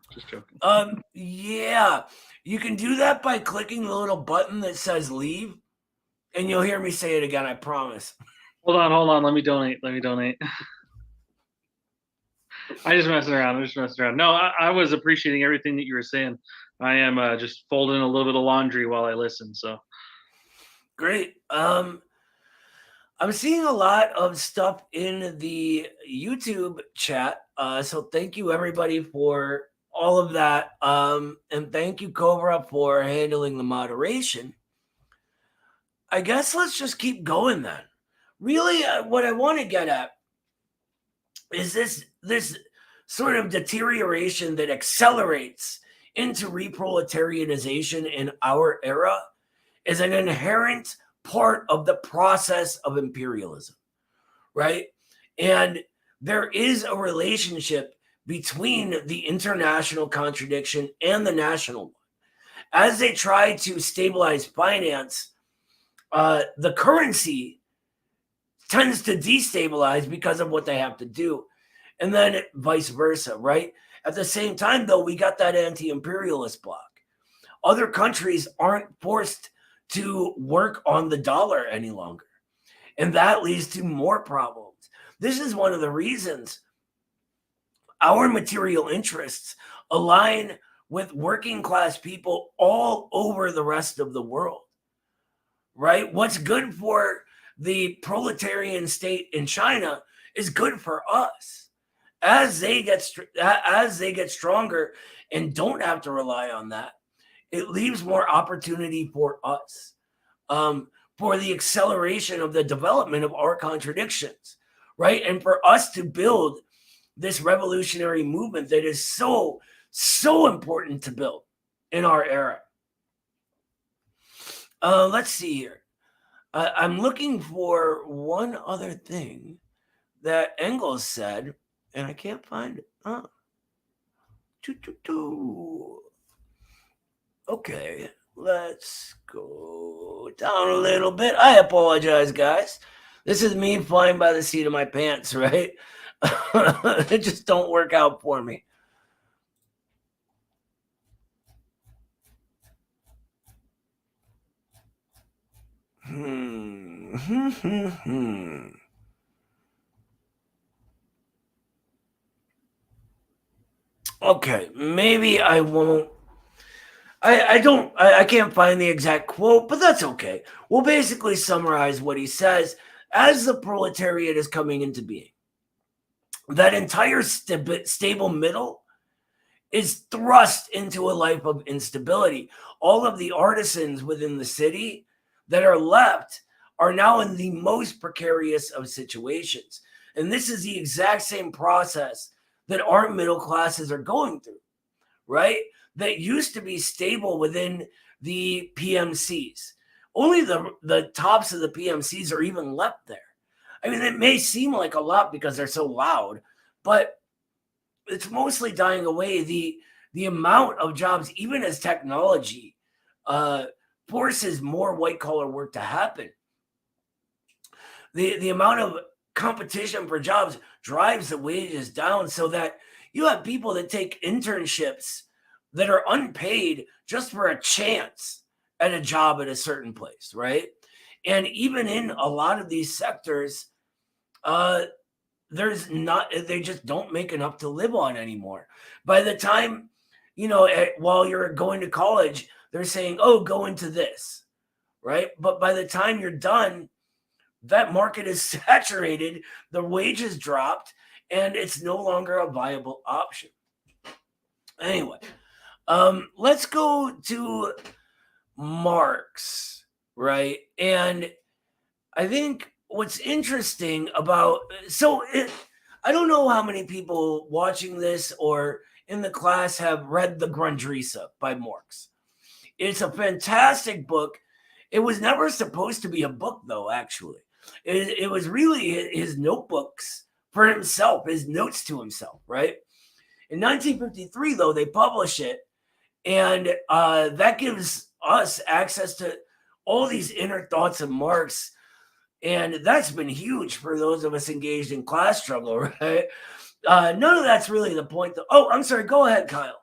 Yeah, you can do that by clicking the little button that says leave, and you'll hear me say it again, I promise. Hold on. Let me donate. I just messing around. No, I was appreciating everything that you were saying. I am just folding a little bit of laundry while I listen. So great. I'm seeing a lot of stuff in the YouTube chat. So thank you everybody for all of that. And thank you, Cobra, for handling the moderation. I guess let's just keep going then. Really, what I want to get at is this sort of deterioration that accelerates into reproletarianization in our era is an inherent part of the process of imperialism, right? And there is a relationship between the international contradiction and the national one. As they try to stabilize finance, the currency tends to destabilize because of what they have to do. And then vice versa, right? At the same time, though, we got that anti-imperialist bloc. Other countries aren't forced to work on the dollar any longer. And that leads to more problems. This is one of the reasons our material interests align with working class people all over the rest of the world, right? What's good for the proletarian state in China is good for us. As they get stronger and don't have to rely on that, it leaves more opportunity for us, for the acceleration of the development of our contradictions, right? And for us to build this revolutionary movement that is so important to build in our era. Let's see here. I'm looking for one other thing that Engels said, and I can't find it. Okay, let's go down a little bit. I apologize, guys. This is me flying by the seat of my pants, right? It just don't work out for me. Okay, maybe I won't. I can't find the exact quote, but that's okay. We'll basically summarize what he says. As the proletariat is coming into being, that entire stable middle is thrust into a life of instability. All of the artisans within the city that are left are now in the most precarious of situations. And this is the exact same process that our middle classes are going through, right? That used to be stable within the PMCs. Only the tops of the PMCs are even left there. I mean, it may seem like a lot because they're so loud, but it's mostly dying away. The amount of jobs, even as technology forces more white collar work to happen, the amount of competition for jobs drives the wages down, so that you have people that take internships that are unpaid just for a chance at a job at a certain place, right? And even in a lot of these sectors, they just don't make enough to live on anymore. By the time, while you're going to college, they're saying, oh, go into this, right? But by the time you're done, that market is saturated, the wages dropped, and it's no longer a viable option. Anyway, let's go to Marx, right? And I think what's interesting about, I don't know how many people watching this or in the class have read The Grundrisse by Marx. It's a fantastic book. It was never supposed to be a book, though, actually. It was really his notebooks for himself, his notes to himself, right? In 1953, though, they publish it, and that gives us access to all these inner thoughts of Marx, and that's been huge for those of us engaged in class struggle, right? None of that's really the point, though. Oh, I'm sorry. Go ahead, Kyle.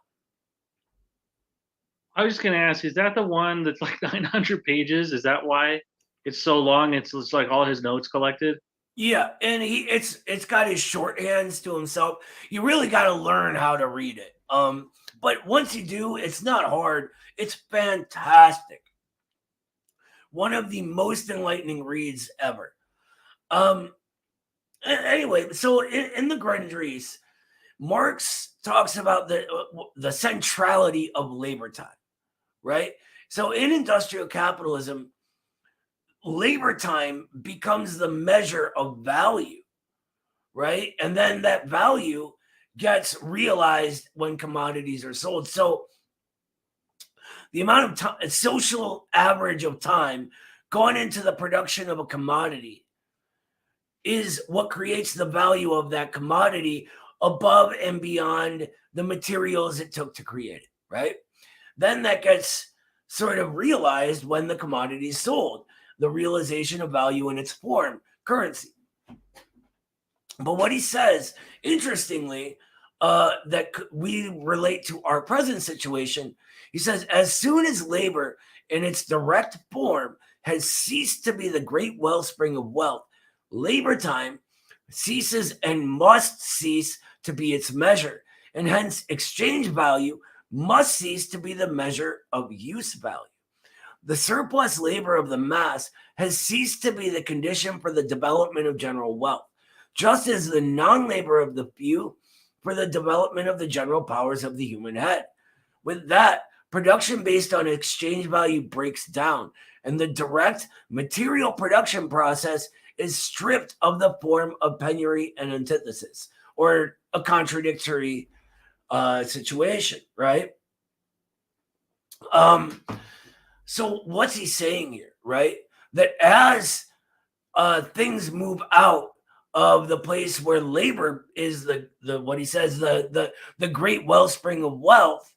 I was just going to ask, is that the one that's like 900 pages? Is that why it's so long? It's like all his notes collected? Yeah, and it's got his shorthands to himself. You really got to learn how to read it. But once you do, it's not hard. It's fantastic. One of the most enlightening reads ever. Anyway, so in the Grundrisse, Marx talks about the centrality of labor time, right? So in industrial capitalism, labor time becomes the measure of value, right? And then that value gets realized when commodities are sold. So the amount of time, social average of time going into the production of a commodity is what creates the value of that commodity above and beyond the materials it took to create it, right? Then that gets sort of realized when the commodity is sold, the realization of value in its form, currency. But what he says, interestingly, that we relate to our present situation, he says, as soon as labor in its direct form has ceased to be the great wellspring of wealth, labor time ceases and must cease to be its measure, and hence exchange value must cease to be the measure of use value. The surplus labor of the mass has ceased to be the condition for the development of general wealth, just as the non-labor of the few for the development of the general powers of the human head. With that, production based on exchange value breaks down, and the direct material production process is stripped of the form of penury and antithesis, or a contradictory situation, right? So what's he saying here, right? That as things move out of the place where labor is the what he says, the great wellspring of wealth,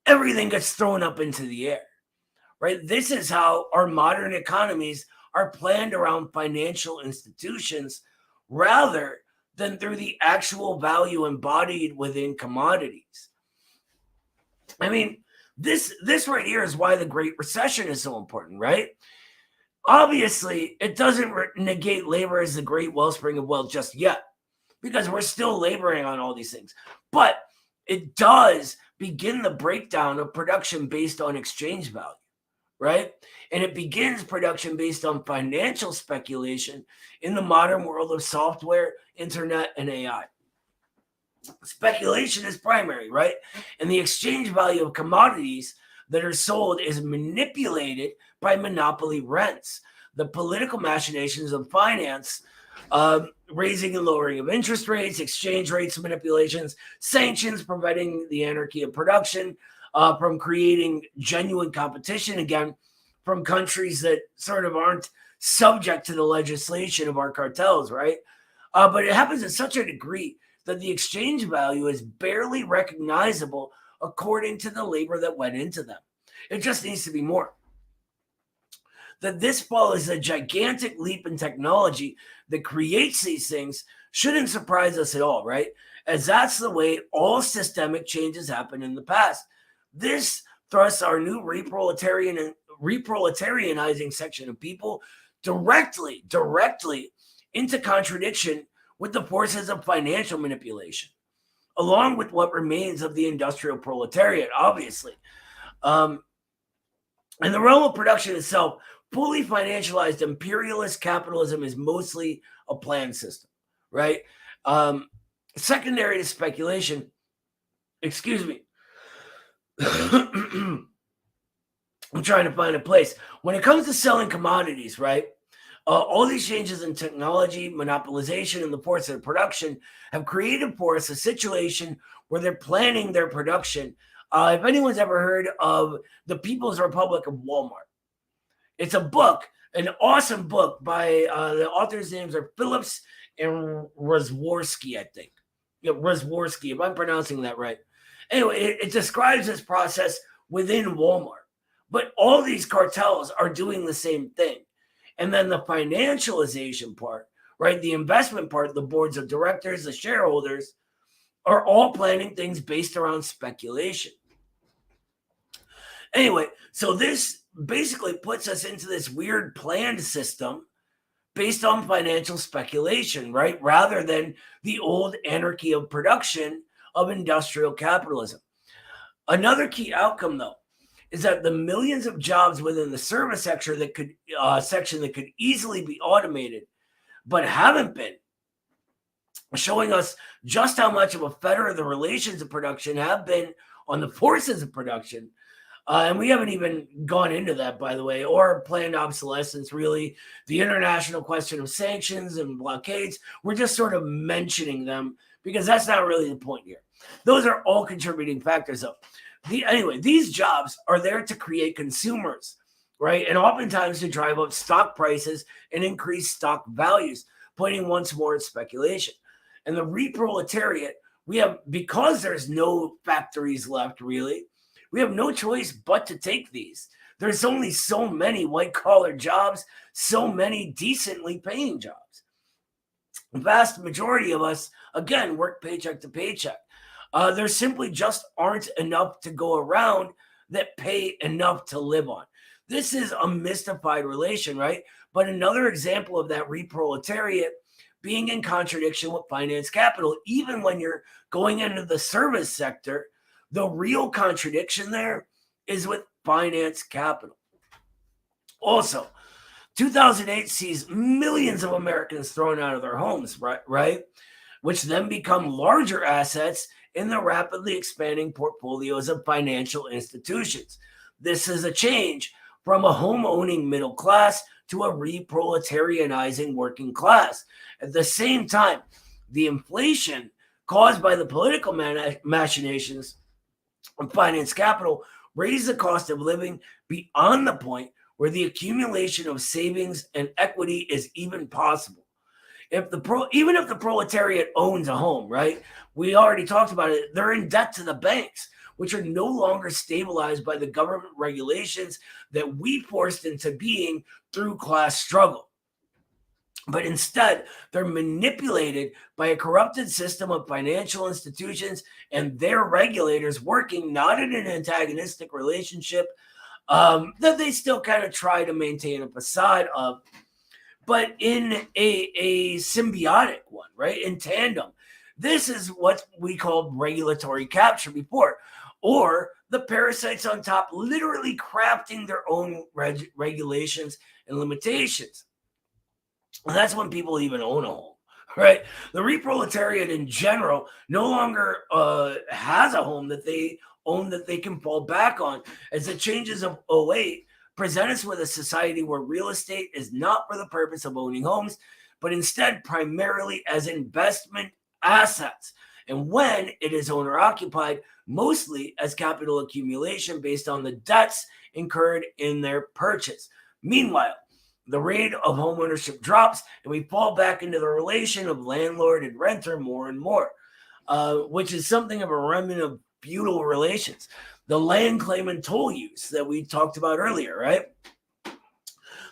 everything gets thrown up into the air, right? This is how our modern economies are planned around financial institutions rather than through the actual value embodied within commodities. I mean, this right here is why the Great Recession is so important, right? Obviously, it doesn't negate labor as the great wellspring of wealth just yet, because we're still laboring on all these things. But it does begin the breakdown of production based on exchange value, right? And it begins production based on financial speculation in the modern world of software, internet, and AI. Speculation is primary, right? And the exchange value of commodities that are sold is manipulated by monopoly rents, the political machinations of finance, raising and lowering of interest rates, exchange rates manipulations, sanctions preventing the anarchy of production, from creating genuine competition, again, from countries that sort of aren't subject to the legislation of our cartels, right? But it happens in such a degree that the exchange value is barely recognizable according to the labor that went into them. It just needs to be more. That this follows a gigantic leap in technology that creates these things shouldn't surprise us at all, right? As that's the way all systemic changes happen in the past. This thrusts our new re-proletarianizing section of people directly into contradiction with the forces of financial manipulation, along with what remains of the industrial proletariat, obviously. In the realm of production itself, fully financialized imperialist capitalism is mostly a planned system, right? Secondary to speculation, excuse me. I'm trying to find a place. When it comes to selling commodities, right? All these changes in technology, monopolization, and the force of production have created for us a situation where they're planning their production. If anyone's ever heard of The People's Republic of Walmart, it's a book, an awesome book by the author's names are Phillips and Rosworski, I think. Yeah, Rosworski, if I'm pronouncing that right. Anyway, it describes this process within Walmart. But all these cartels are doing the same thing. And then the financialization part, right? The investment part, the boards of directors, the shareholders are all planning things based around speculation. Anyway, so this basically puts us into this weird planned system based on financial speculation, right? Rather than the old anarchy of production of industrial capitalism. Another key outcome, though, is that the millions of jobs within the service sector that could easily be automated, but haven't been, showing us just how much of a fetter the relations of production have been on the forces of production. And we haven't even gone into that, by the way, or planned obsolescence, really. The international question of sanctions and blockades, we're just sort of mentioning them because that's not really the point here. Those are all contributing factors, though. Anyway, these jobs are there to create consumers, right? And oftentimes to drive up stock prices and increase stock values, pointing once more at speculation. And the re-proletariat, because there's no factories left, really, we have no choice but to take these. There's only so many white-collar jobs, so many decently paying jobs. The vast majority of us, again, work paycheck to paycheck. There simply just aren't enough to go around that pay enough to live on. This is a mystified relation, right? But another example of that re-proletariat being in contradiction with finance capital, even when you're going into the service sector, the real contradiction there is with finance capital. Also, 2008 sees millions of Americans thrown out of their homes, right? Which then become larger assets in the rapidly expanding portfolios of financial institutions. This is a change from a home-owning middle class to a re-proletarianizing working class. At the same time, the inflation caused by the political machinations of finance capital raised the cost of living beyond the point where the accumulation of savings and equity is even possible. Even if the proletariat owns a home, right? We already talked about it. They're in debt to the banks, which are no longer stabilized by the government regulations that we forced into being through class struggle. But instead, they're manipulated by a corrupted system of financial institutions and their regulators working not in an antagonistic relationship that they still kind of try to maintain a facade of, but in a symbiotic one, right? In tandem. This is what we called regulatory capture before, or the parasites on top literally crafting their own regulations and limitations. And that's when people even own a home, right? The re-proletariat in general no longer has a home that they own that they can fall back on, as the changes of 2008 present us with a society where real estate is not for the purpose of owning homes, but instead primarily as investment assets. And when it is owner-occupied, mostly as capital accumulation based on the debts incurred in their purchase. Meanwhile, the rate of homeownership drops, and we fall back into the relation of landlord and renter more and more, which is something of a remnant of feudal relations. The land claim and toll use that we talked about earlier, right?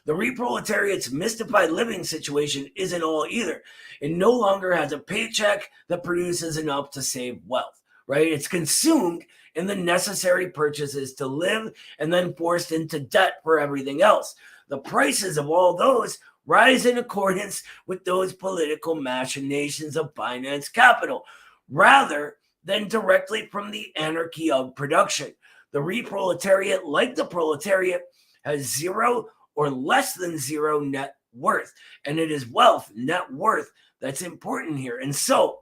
The re-proletariat's mystified living situation isn't all either. It no longer has a paycheck that produces enough to save wealth, right? It's consumed in the necessary purchases to live and then forced into debt for everything else. The prices of all those rise in accordance with those political machinations of finance capital, rather than directly from the anarchy of production. The re-proletariat, like the proletariat, has zero or less than zero net worth. And it is wealth, net worth, that's important here. And so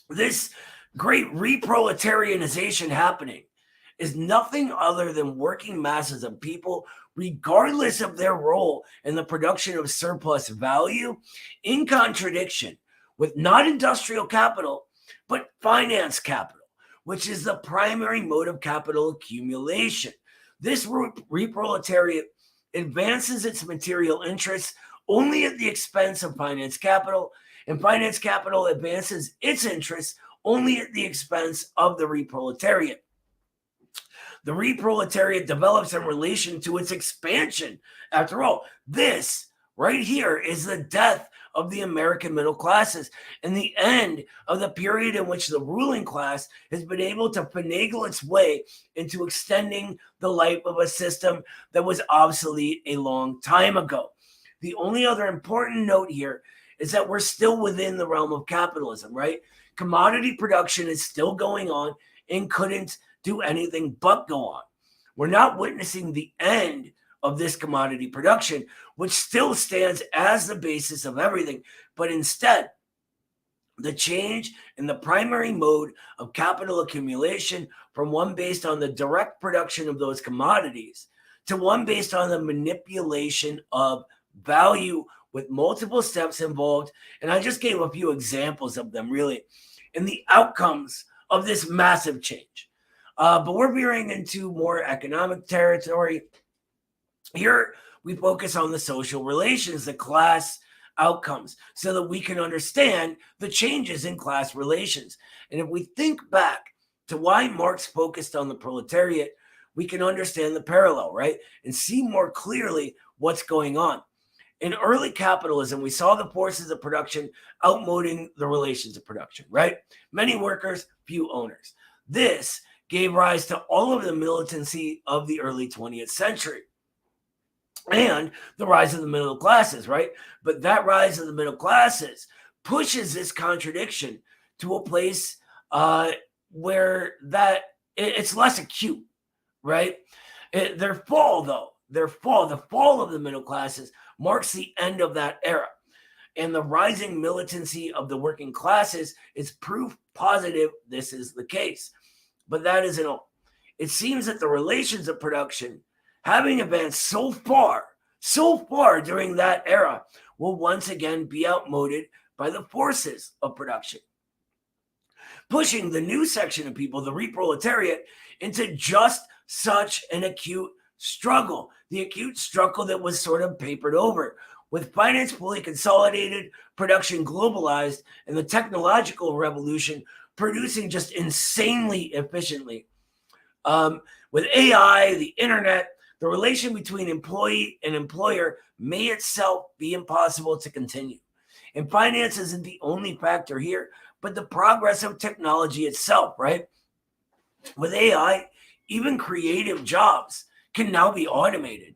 this great re-proletarianization happening is nothing other than working masses of people, regardless of their role in the production of surplus value, in contradiction with not industrial capital, but finance capital, which is the primary mode of capital accumulation. This re-proletariat advances its material interests only at the expense of finance capital, and finance capital advances its interests only at the expense of the re-proletariat. The re-proletariat develops in relation to its expansion. After all, this right here is the death of the American middle classes and the end of the period in which the ruling class has been able to finagle its way into extending the life of a system that was obsolete a long time ago. The only other important note here is that we're still within the realm of capitalism, right? Commodity production is still going on and couldn't do anything but go on. We're not witnessing the end of this commodity production, which still stands as the basis of everything, but instead the change in the primary mode of capital accumulation from one based on the direct production of those commodities to one based on the manipulation of value with multiple steps involved. And I just gave a few examples of them, really, in the outcomes of this massive change. But we're veering into more economic territory. Here, we focus on the social relations, the class outcomes, so that we can understand the changes in class relations. And if we think back to why Marx focused on the proletariat, we can understand the parallel, right? And see more clearly what's going on. In early capitalism, we saw the forces of production outmoding the relations of production, right? Many workers, few owners. This gave rise to all of the militancy of the early 20th century and the rise of the middle classes, right? But that rise of the middle classes pushes this contradiction to a place where it's less acute, right? The fall of the middle classes marks the end of that era. And the rising militancy of the working classes is proof positive this is the case. But that isn't all. It seems that the relations of production, having advanced so far during that era, will once again be outmoded by the forces of production, pushing the new section of people, the re-proletariat, into just such an acute struggle, the acute struggle that was sort of papered over, with finance fully consolidated, production globalized, and the technological revolution producing just insanely efficiently. With AI, the internet, the relation between employee and employer may itself be impossible to continue. And finance isn't the only factor here, but the progress of technology itself, right? With AI, even creative jobs can now be automated.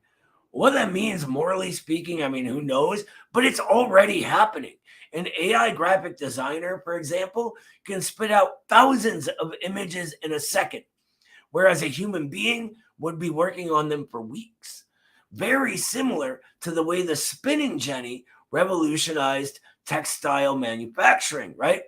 What that means, morally speaking, I mean, who knows? But it's already happening. An AI graphic designer, for example, can spit out thousands of images in a second, whereas a human being would be working on them for weeks. Very similar to the way the spinning jenny revolutionized textile manufacturing, right?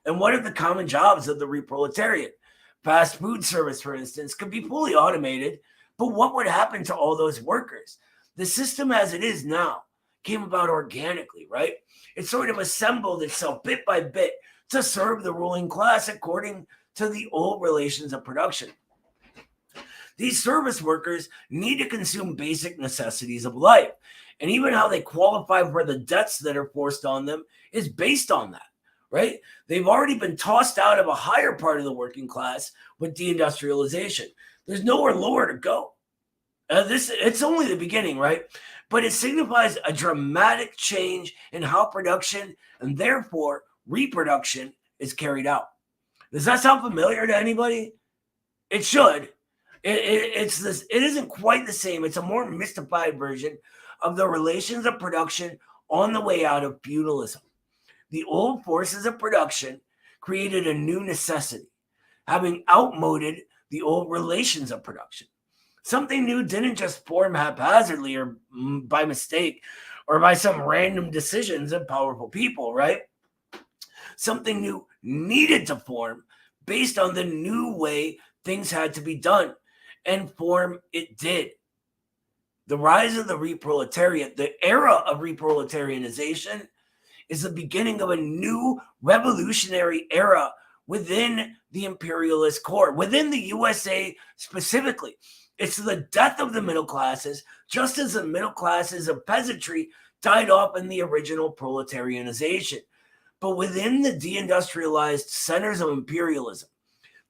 And what are the common jobs of the re-proletariat? Fast food service, for instance, could be fully automated, but what would happen to all those workers? The system as it is now came about organically, right? It sort of assembled itself bit by bit to serve the ruling class according to the old relations of production. These service workers need to consume basic necessities of life, and even how they qualify for the debts that are forced on them is based on that, right? They've already been tossed out of a higher part of the working class with deindustrialization. There's nowhere lower to go. It's only the beginning, right? But it signifies a dramatic change in how production and therefore reproduction is carried out. Does that sound familiar to anybody? It should. It isn't quite the same. It's a more mystified version of the relations of production on the way out of feudalism. The old forces of production created a new necessity, having outmoded the old relations of production. Something new didn't just form haphazardly or by mistake or by some random decisions of powerful people, right? Something new needed to form based on the new way things had to be done, and form it did. The rise of the re-proletariat, the era of re-proletarianization, is the beginning of a new revolutionary era within the imperialist core, within the USA specifically. It's the death of the middle classes, just as the middle classes of peasantry died off in the original proletarianization. But within the deindustrialized centers of imperialism,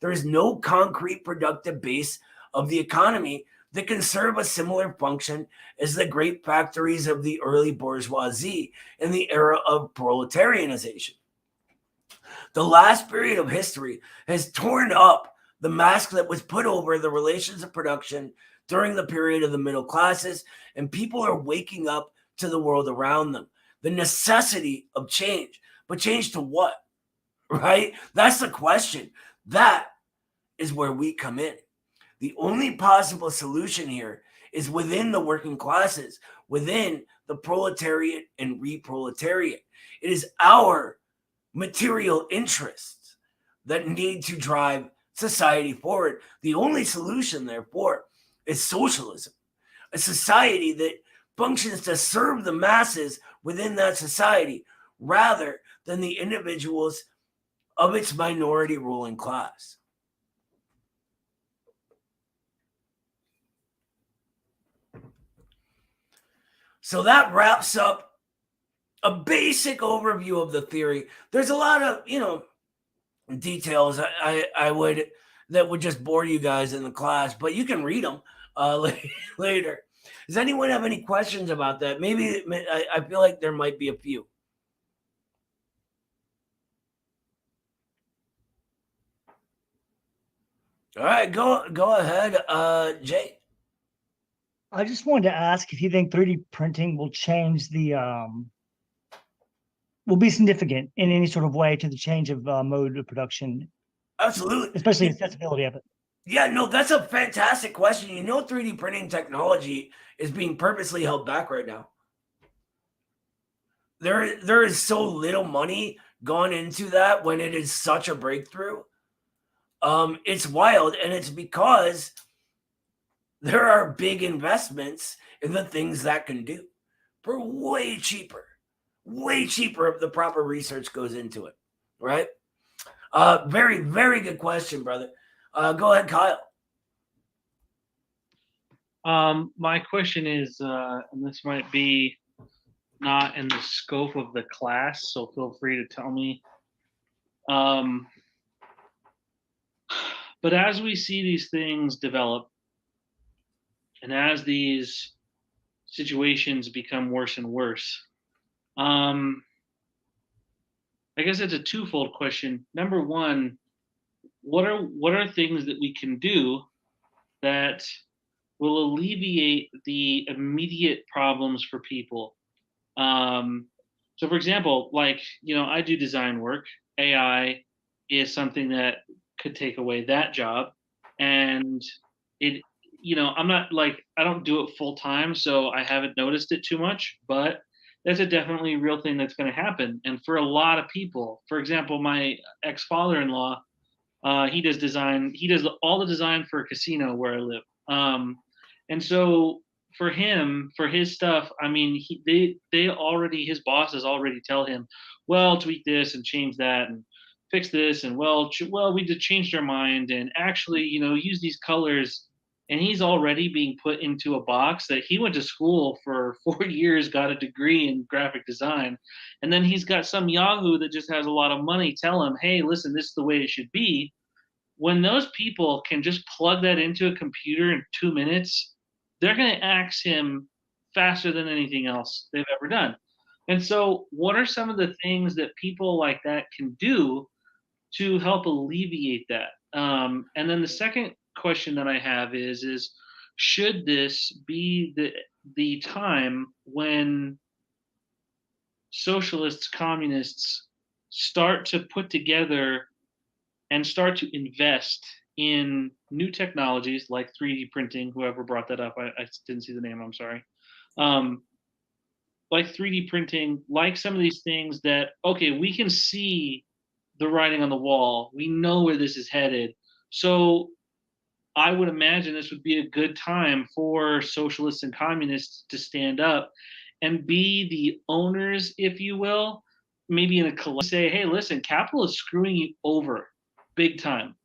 there is no concrete productive base of the economy that can serve a similar function as the great factories of the early bourgeoisie in the era of proletarianization. The last period of history has torn up the mask that was put over the relations of production during the period of the middle classes, and people are waking up to the world around them. The necessity of change. But change to what? Right? That's the question. That is where we come in. The only possible solution here is within the working classes, within the proletariat and re-proletariat. It is our material interests that need to drive society forward. The only solution, therefore, is socialism, a society that functions to serve the masses within that society rather than the individuals of its minority ruling class. So that wraps up a basic overview of the theory. There's a lot of, details I would that would just bore you guys in the class, but you can read them later. Does anyone have any questions about that? Maybe I feel like there might be a few. All right, go ahead, Jay. I just wanted to ask if you think 3D printing will change will be significant in any sort of way to the change of mode of production, Absolutely, especially accessibility of it. Yeah, no, that's a fantastic question. 3D printing technology is being purposely held back right now. There is so little money gone into that when it is such a breakthrough. It's wild, and it's because there are big investments in the things that can do for way cheaper if the proper research goes into it, right? Very, very good question, brother. Go ahead, Kyle. My question is, and this might be not in the scope of the class, so feel free to tell me. But as we see these things develop, and as these situations become worse and worse, I guess it's a twofold question. Number one, what are things that we can do that will alleviate the immediate problems for people? So for example, like, I do design work. AI is something that could take away that job. And I'm not I don't do it full time, so I haven't noticed it too much, but that's a definitely real thing that's going to happen. And for a lot of people, for example, my ex-father-in-law, he does all the design for a casino where I live. And so for him, for his stuff, I mean, his bosses already tell him, well, tweak this and change that and fix this. And we just changed our mind and actually, use these colors. And he's already being put into a box that he went to school for 4 years, got a degree in graphic design. And then he's got some Yahoo that just has a lot of money tell him, hey, listen, this is the way it should be. When those people can just plug that into a computer in 2 minutes, they're going to axe him faster than anything else they've ever done. And so what are some of the things that people like that can do to help alleviate that? And then the second question that I have is should this be the time when socialists, communists start to put together and start to invest in new technologies like 3D printing? Whoever brought that up, I didn't see the name, I'm sorry. Like 3D printing, like some of these things that, okay, we can see the writing on the wall. We know where this is headed. So I would imagine this would be a good time for socialists and communists to stand up and be the owners, if you will, maybe in a collective, say, hey, listen, capital is screwing you over big time.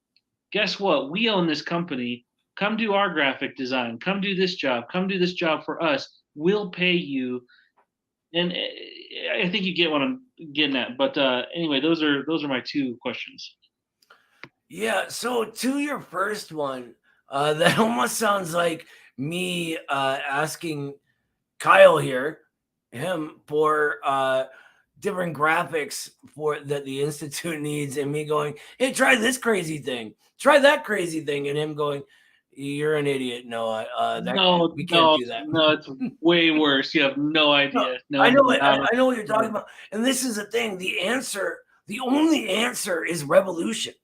Guess what? We own this company. Come do our graphic design. Come do this job. Come do this job for us. We'll pay you. And I think you get what I'm getting at. But anyway, those are my two questions. Yeah. So to your first one, that almost sounds like me asking Kyle him for different graphics that the Institute needs, and me going, hey, try this crazy thing, try that crazy thing, and him going, you're an idiot, Noah. We can't do that. No, it's way worse. You have no idea. No, I know what you're talking about. And this is the thing. The only answer is revolution.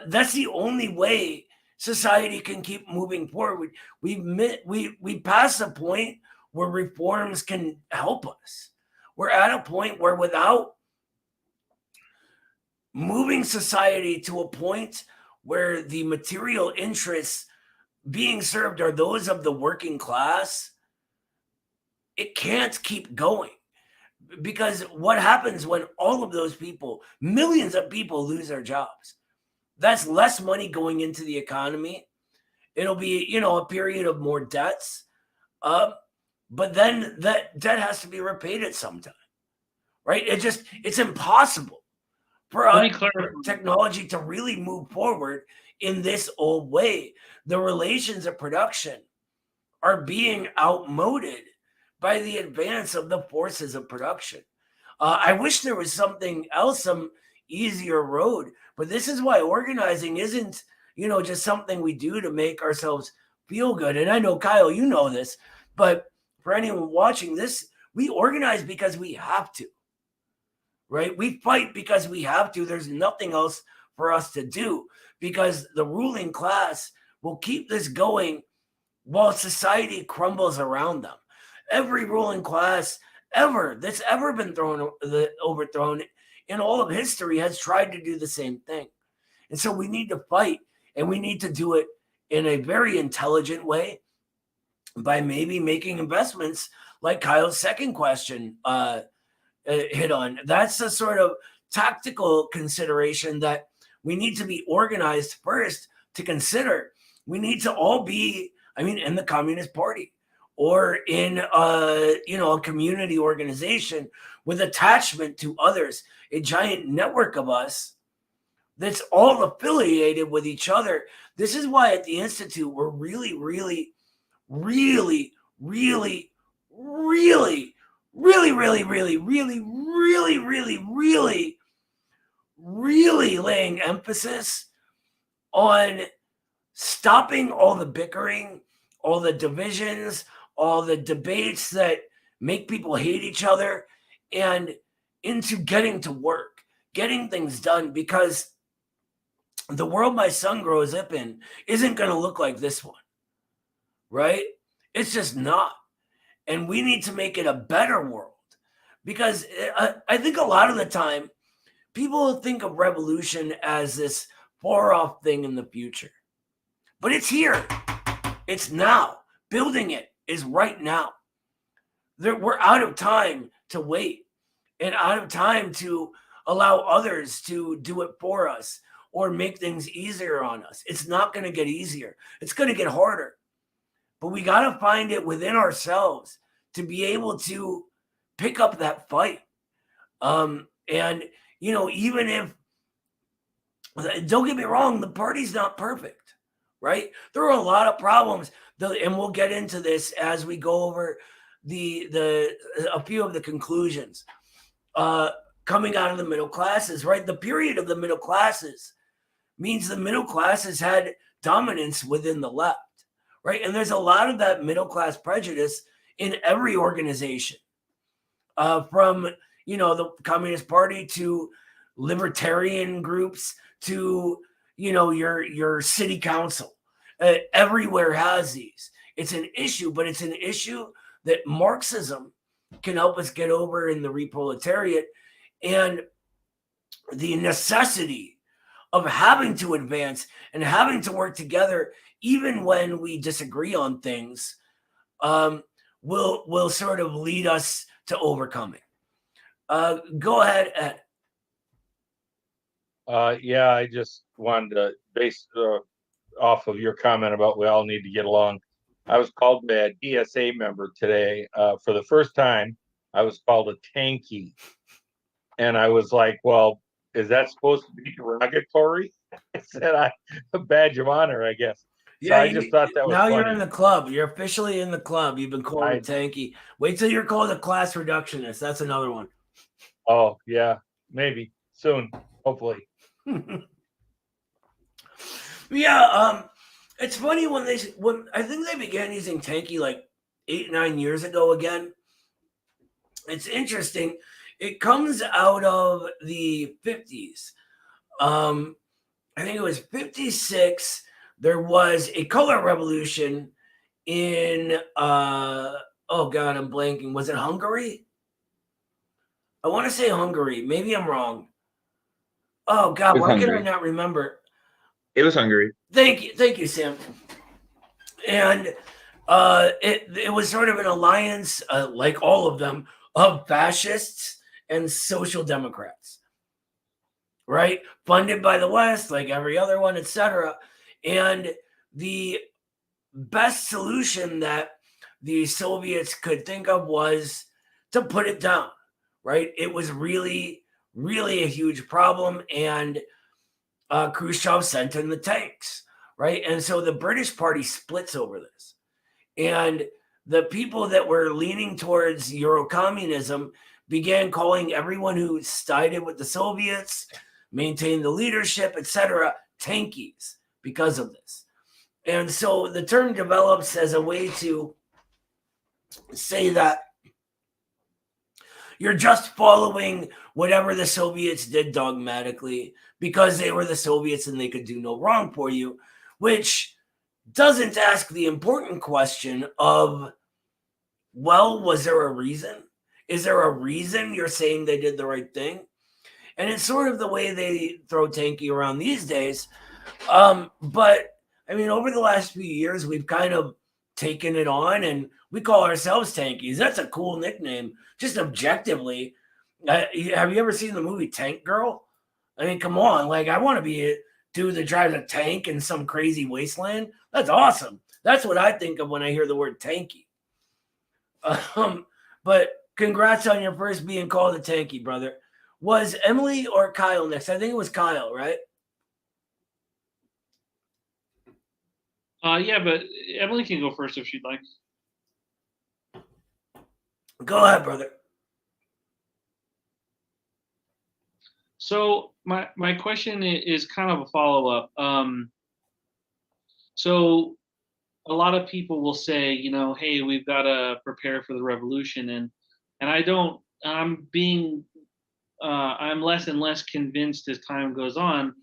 That's the only way society can keep moving forward. We passed a point where reforms can help us. We're at a point where without moving society to a point where the material interests being served are those of the working class, it can't keep going. Because what happens when all of those people, millions of people, lose their jobs? That's less money going into the economy. It'll be, a period of more debts. But then that debt has to be repaid at some time, right? It's impossible for Let me clarify. technology to really move forward in this old way. The relations of production are being outmoded by the advance of the forces of production. I wish there was something else, some easier road, but this is why organizing isn't, just something we do to make ourselves feel good. And I know, Kyle, you know this, but for anyone watching this, we organize because we have to, right? We fight because we have to. There's nothing else for us to do, because the ruling class will keep this going while society crumbles around them. Every ruling class that's ever been overthrown in all of history has tried to do the same thing. And so we need to fight, and we need to do it in a very intelligent way by maybe making investments like Kyle's second question hit on. That's a sort of tactical consideration that we need to be organized first to consider. We need to all be, in the Communist Party, or in a community organization with attachment to others, a giant network of us that's all affiliated with each other. This is why at the Institute we're really, really, really, really, really, really, really, really, really, really, really, really, really laying emphasis on stopping all the bickering, all the divisions, all the debates that make people hate each other, and into getting to work, getting things done, because the world my son grows up in isn't going to look like this one, right? It's just not. And we need to make it a better world, because I think a lot of the time people think of revolution as this far off thing in the future, but it's here. It's now. Building it is right now. We're out of time to wait, and out of time to allow others to do it for us or make things easier on us. It's not going to get easier. It's going to get harder. But we got to find it within ourselves to be able to pick up that fight. And, even if, don't get me wrong, the party's not perfect, right? There are a lot of problems, and we'll get into this as we go over a few of the conclusions coming out of the middle classes, right? The period of the middle classes means the middle classes had dominance within the left, right? And there's a lot of that middle class prejudice in every organization, from the Communist Party to libertarian groups to your city council. Everywhere has these. It's an issue, but it's an issue that Marxism can help us get over in the Re-proletariat, and the necessity of having to advance and having to work together, even when we disagree on things, will sort of lead us to overcoming. Go ahead, Ed. Yeah, I just wanted to base off of your comment about we all need to get along. I was called by a DSA member today. For the first time, I was called a tanky. And I was like, well, is that supposed to be derogatory? I said, a badge of honor, I guess. So yeah, I just thought that was now funny. You're in the club. You're officially in the club. You've been called a tanky. Wait till you're called a class reductionist. That's another one. Oh, yeah, maybe soon, hopefully. Yeah, it's funny when I think they began using tanky like 8-9 years ago again. It's interesting. It comes out of the 50s. I think it was 56. There was a color revolution in oh God, I'm blanking. Was it Hungary? I want to say Hungary. Maybe I'm wrong. Oh God, It was why can I Hungary. not remember? It was Hungary. Thank you, Sam. And it was sort of an alliance, like all of them, of fascists and social democrats, right? Funded by the West, like every other one, etc. And the best solution that the Soviets could think of was to put it down, right? It was really, really a huge problem, and Khrushchev sent in the tanks, right? And so the British party splits over this. And the people that were leaning towards Eurocommunism began calling everyone who sided with the Soviets, maintained the leadership, etc., tankies because of this. And so the term develops as a way to say that you're just following whatever the Soviets did dogmatically because they were the Soviets and they could do no wrong for you, which doesn't ask the important question of, well, was there a reason? Is there a reason you're saying they did the right thing? And it's sort of the way they throw tanky around these days. But I mean, over the last few years, we've kind of taken it on and we call ourselves tankies. That's a cool nickname, just objectively. Have you ever seen the movie Tank Girl? I mean, come on. Like, I want to be a dude that drives a tank in some crazy wasteland. That's awesome. That's what I think of when I hear the word tanky. But congrats on your first being called a tanky, brother. Was Emily or Kyle next? I think it was Kyle, right? Yeah, but Emily can go first if she'd like. Go ahead, brother. So my question is kind of a follow-up. So a lot of people will say, you know, hey, we've got to prepare for the revolution, and I'm less and less convinced as time goes on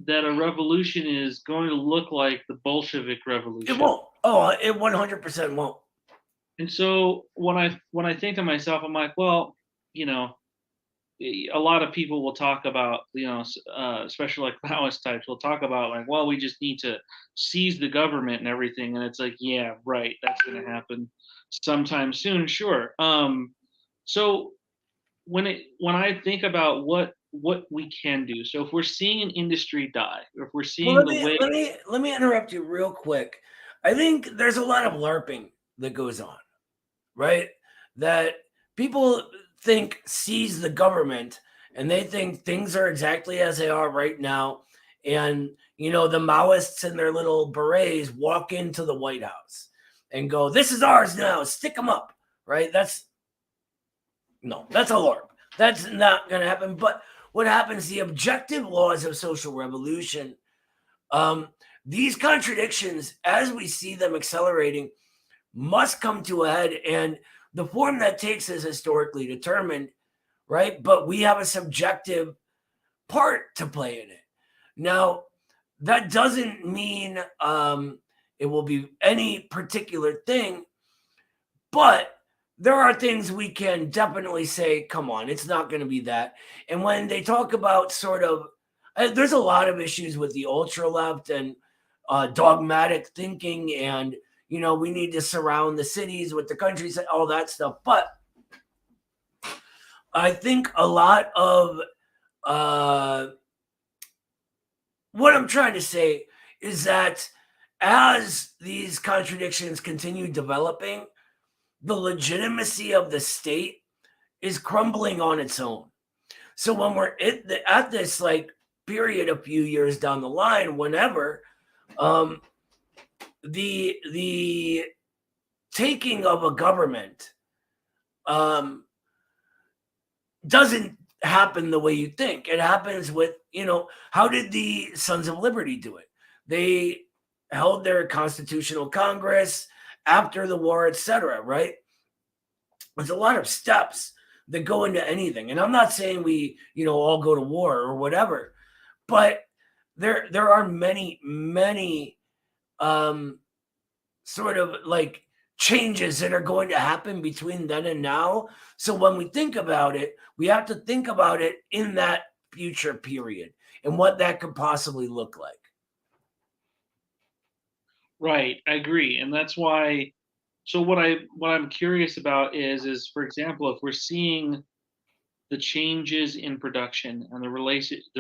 that a revolution is going to look like the Bolshevik revolution. It won't. Oh, it 100% won't. And so when I think to myself, I'm like, well, you know, a lot of people will talk about, you know, especially like Maoist types will talk about like, well, we just need to seize the government and everything. And it's like, yeah, right. That's going to happen sometime soon. Sure. So when I think about what we can do, so if we're seeing an industry die, or if we're seeing Well, the way, let me interrupt you real quick. I think there's a lot of LARPing that goes on, right? That people think seize the government and they think things are exactly as they are right now. And, you know, the Maoists in their little berets walk into the White House and go, this is ours now, stick them up, right? That's a LARP. That's not going to happen. But what happens, the objective laws of social revolution, these contradictions, as we see them accelerating, must come to a head. And the form that takes is historically determined, right? But we have a subjective part to play in it. Now, that doesn't mean it will be any particular thing, but there are things we can definitely say, come on, it's not going to be that. And when they talk about sort of, there's a lot of issues with the ultra left and dogmatic thinking, and, you know, we need to surround the cities with the countries, all that stuff. But I think a lot of what I'm trying to say is that as these contradictions continue developing, the legitimacy of the state is crumbling on its own. So when we're at this like period a few years down the line, whenever the taking of a government doesn't happen the way you think. It happens with, you know, how did the Sons of Liberty do it? They held their constitutional congress after the war, etc., right? There's a lot of steps that go into anything. And I'm not saying we, you know, all go to war or whatever, but there are many sort of like changes that are going to happen between then and now. So when we think about it, we have to think about it in that future period and what that could possibly look like. Right, I agree, and that's why. So what I'm curious about is for example, if we're seeing the changes in production and the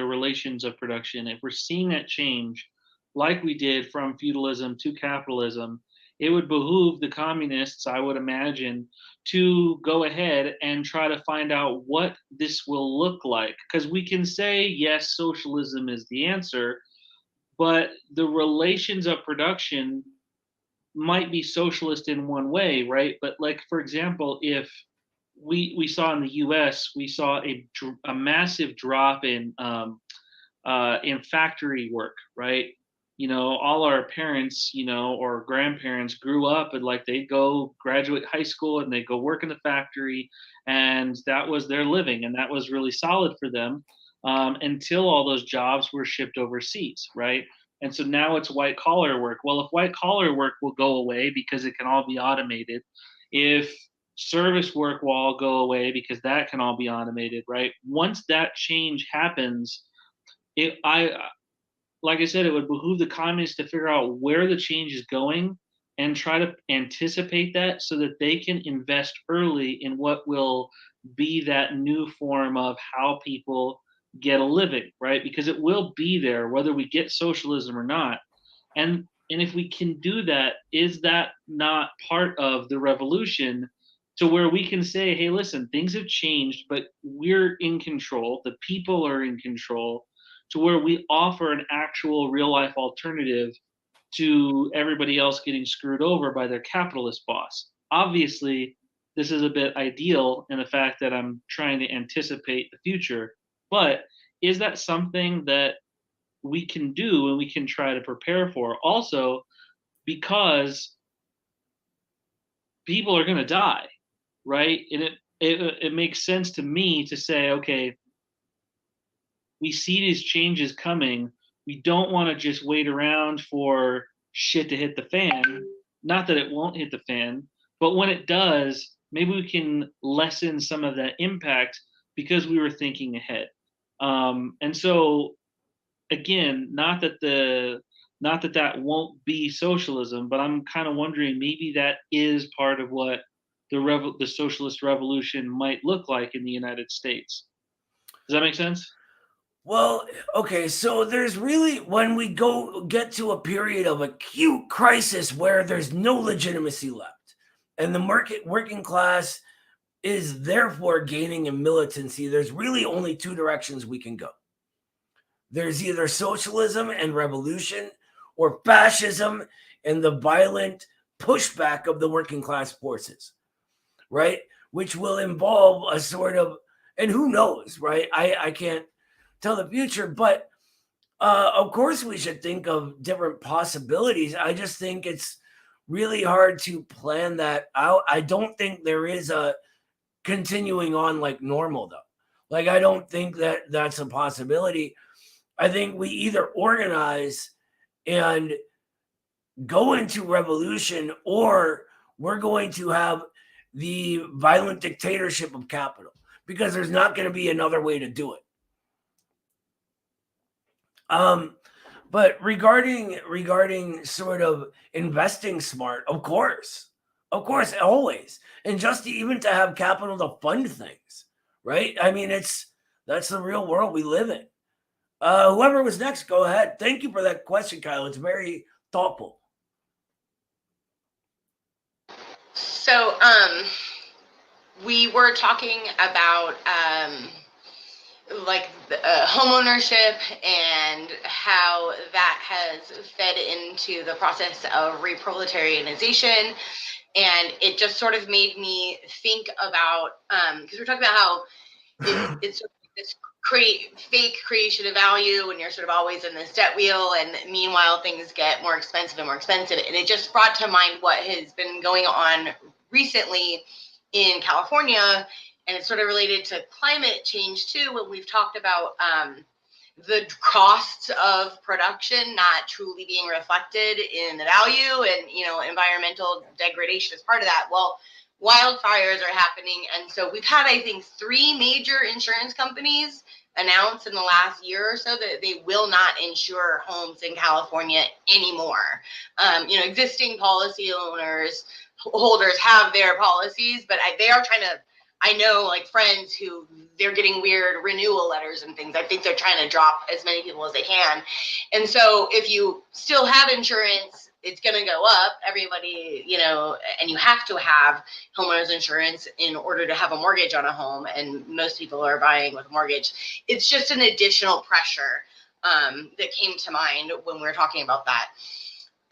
relations of production, if we're seeing that change, like we did from feudalism to capitalism, it would behoove the communists, I would imagine, to go ahead and try to find out what this will look like. Because we can say, yes, socialism is the answer, but the relations of production might be socialist in one way, right? But like, for example, if we saw in the U.S., we saw a massive drop in factory work, right? You know, all our parents, you know, or grandparents grew up and like they'd go graduate high school and they'd go work in the factory, and that was their living, and that was really solid for them until all those jobs were shipped overseas, right? And so now it's white collar work. Well, if white collar work will go away because it can all be automated, if service work will all go away because that can all be automated, right? Once that change happens, like I said, it would behoove the communists to figure out where the change is going and try to anticipate that so that they can invest early in what will be that new form of how people get a living, right? Because it will be there whether we get socialism or not. And if we can do that, is that not part of the revolution to where we can say, hey, listen, things have changed, but we're in control, the people are in control, to where we offer an actual real life alternative to everybody else getting screwed over by their capitalist boss. Obviously, this is a bit ideal in the fact that I'm trying to anticipate the future, but is that something that we can do and we can try to prepare for? Also, because people are going to die, right? And it makes sense to me to say, okay, we see these changes coming. We don't want to just wait around for shit to hit the fan. Not that it won't hit the fan, but when it does, maybe we can lessen some of that impact because we were thinking ahead. And so, again, not that that won't be socialism, but I'm kind of wondering maybe that is part of what the socialist revolution might look like in the United States. Does that make sense? Well, okay, so there's really, when we get to a period of acute crisis where there's no legitimacy left, and the working class is therefore gaining in militancy, there's really only two directions we can go. There's either socialism and revolution, or fascism and the violent pushback of the working class forces, right? Which will involve a sort of, and who knows, right? I can't tell the future, but of course we should think of different possibilities. I just think it's really hard to plan that out. I don't think there is a continuing on like normal, though. Like, I don't think that that's a possibility. I think we either organize and go into revolution, or we're going to have the violent dictatorship of capital, because there's not going to be another way to do it. But regarding sort of investing smart, of course, always, and just even to have capital to fund things, right? I mean, that's the real world we live in. Whoever was next, go ahead. Thank you for that question, Kyle. It's very thoughtful. So, we were talking about home ownership and how that has fed into the process of re-proletarianization, and it just sort of made me think about because we're talking about how it's sort of this fake creation of value, and you're sort of always in this debt wheel, and meanwhile things get more expensive and more expensive. And it just brought to mind what has been going on recently in California, and it's sort of related to climate change too, when we've talked about the costs of production not truly being reflected in the value, and environmental degradation is part of that. Well, wildfires are happening, and so we've had, I think, 3 major insurance companies announced in the last year or so that they will not insure homes in California anymore. Existing policy holders have their policies, but they are trying to. I know like friends who they're getting weird renewal letters and things. I think they're trying to drop as many people as they can. And so if you still have insurance, it's going to go up. Everybody, and you have to have homeowners insurance in order to have a mortgage on a home. And most people are buying with a mortgage. It's just an additional pressure that came to mind when we were talking about that.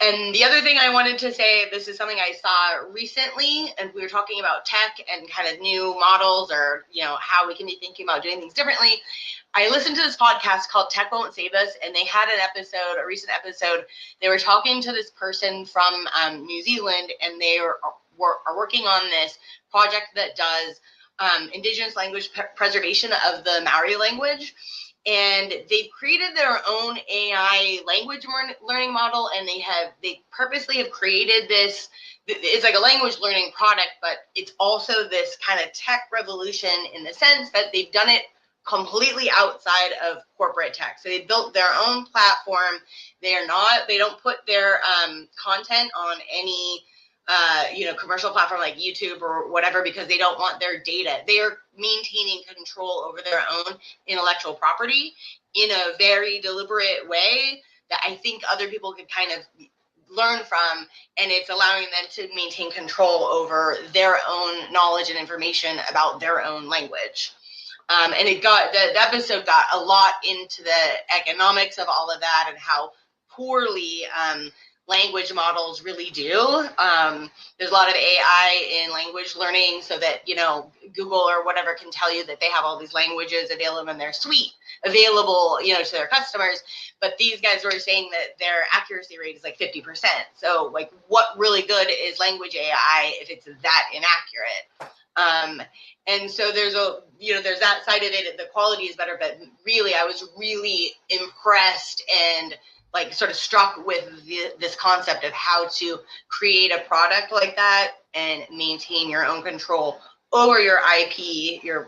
And the other thing I wanted to say, this is something I saw recently, and we were talking about tech and kind of new models or, how we can be thinking about doing things differently. I listened to this podcast called Tech Won't Save Us, and they had a recent episode. They were talking to this person from New Zealand, and they are working on this project that does indigenous language preservation of the Maori language. And they've created their own AI language learning model, and they purposely have created this. It's like a language learning product, but it's also this kind of tech revolution in the sense that they've done it completely outside of corporate tech. So they built their own platform. They don't put their content on any commercial platform like YouTube or whatever, because they don't want their data. They are maintaining control over their own intellectual property in a very deliberate way that I think other people could kind of learn from, and it's allowing them to maintain control over their own knowledge and information about their own language. And the episode got a lot into the economics of all of that and how poorly language models really do. There's a lot of AI in language learning, so that Google or whatever can tell you that they have all these languages available in their suite, available to their customers. But these guys were saying that their accuracy rate is like 50%. So like, what really good is language AI if it's that inaccurate? And so there's that side of it. The quality is better, but really, I was really impressed and like sort of struck with this concept of how to create a product like that and maintain your own control over your IP, your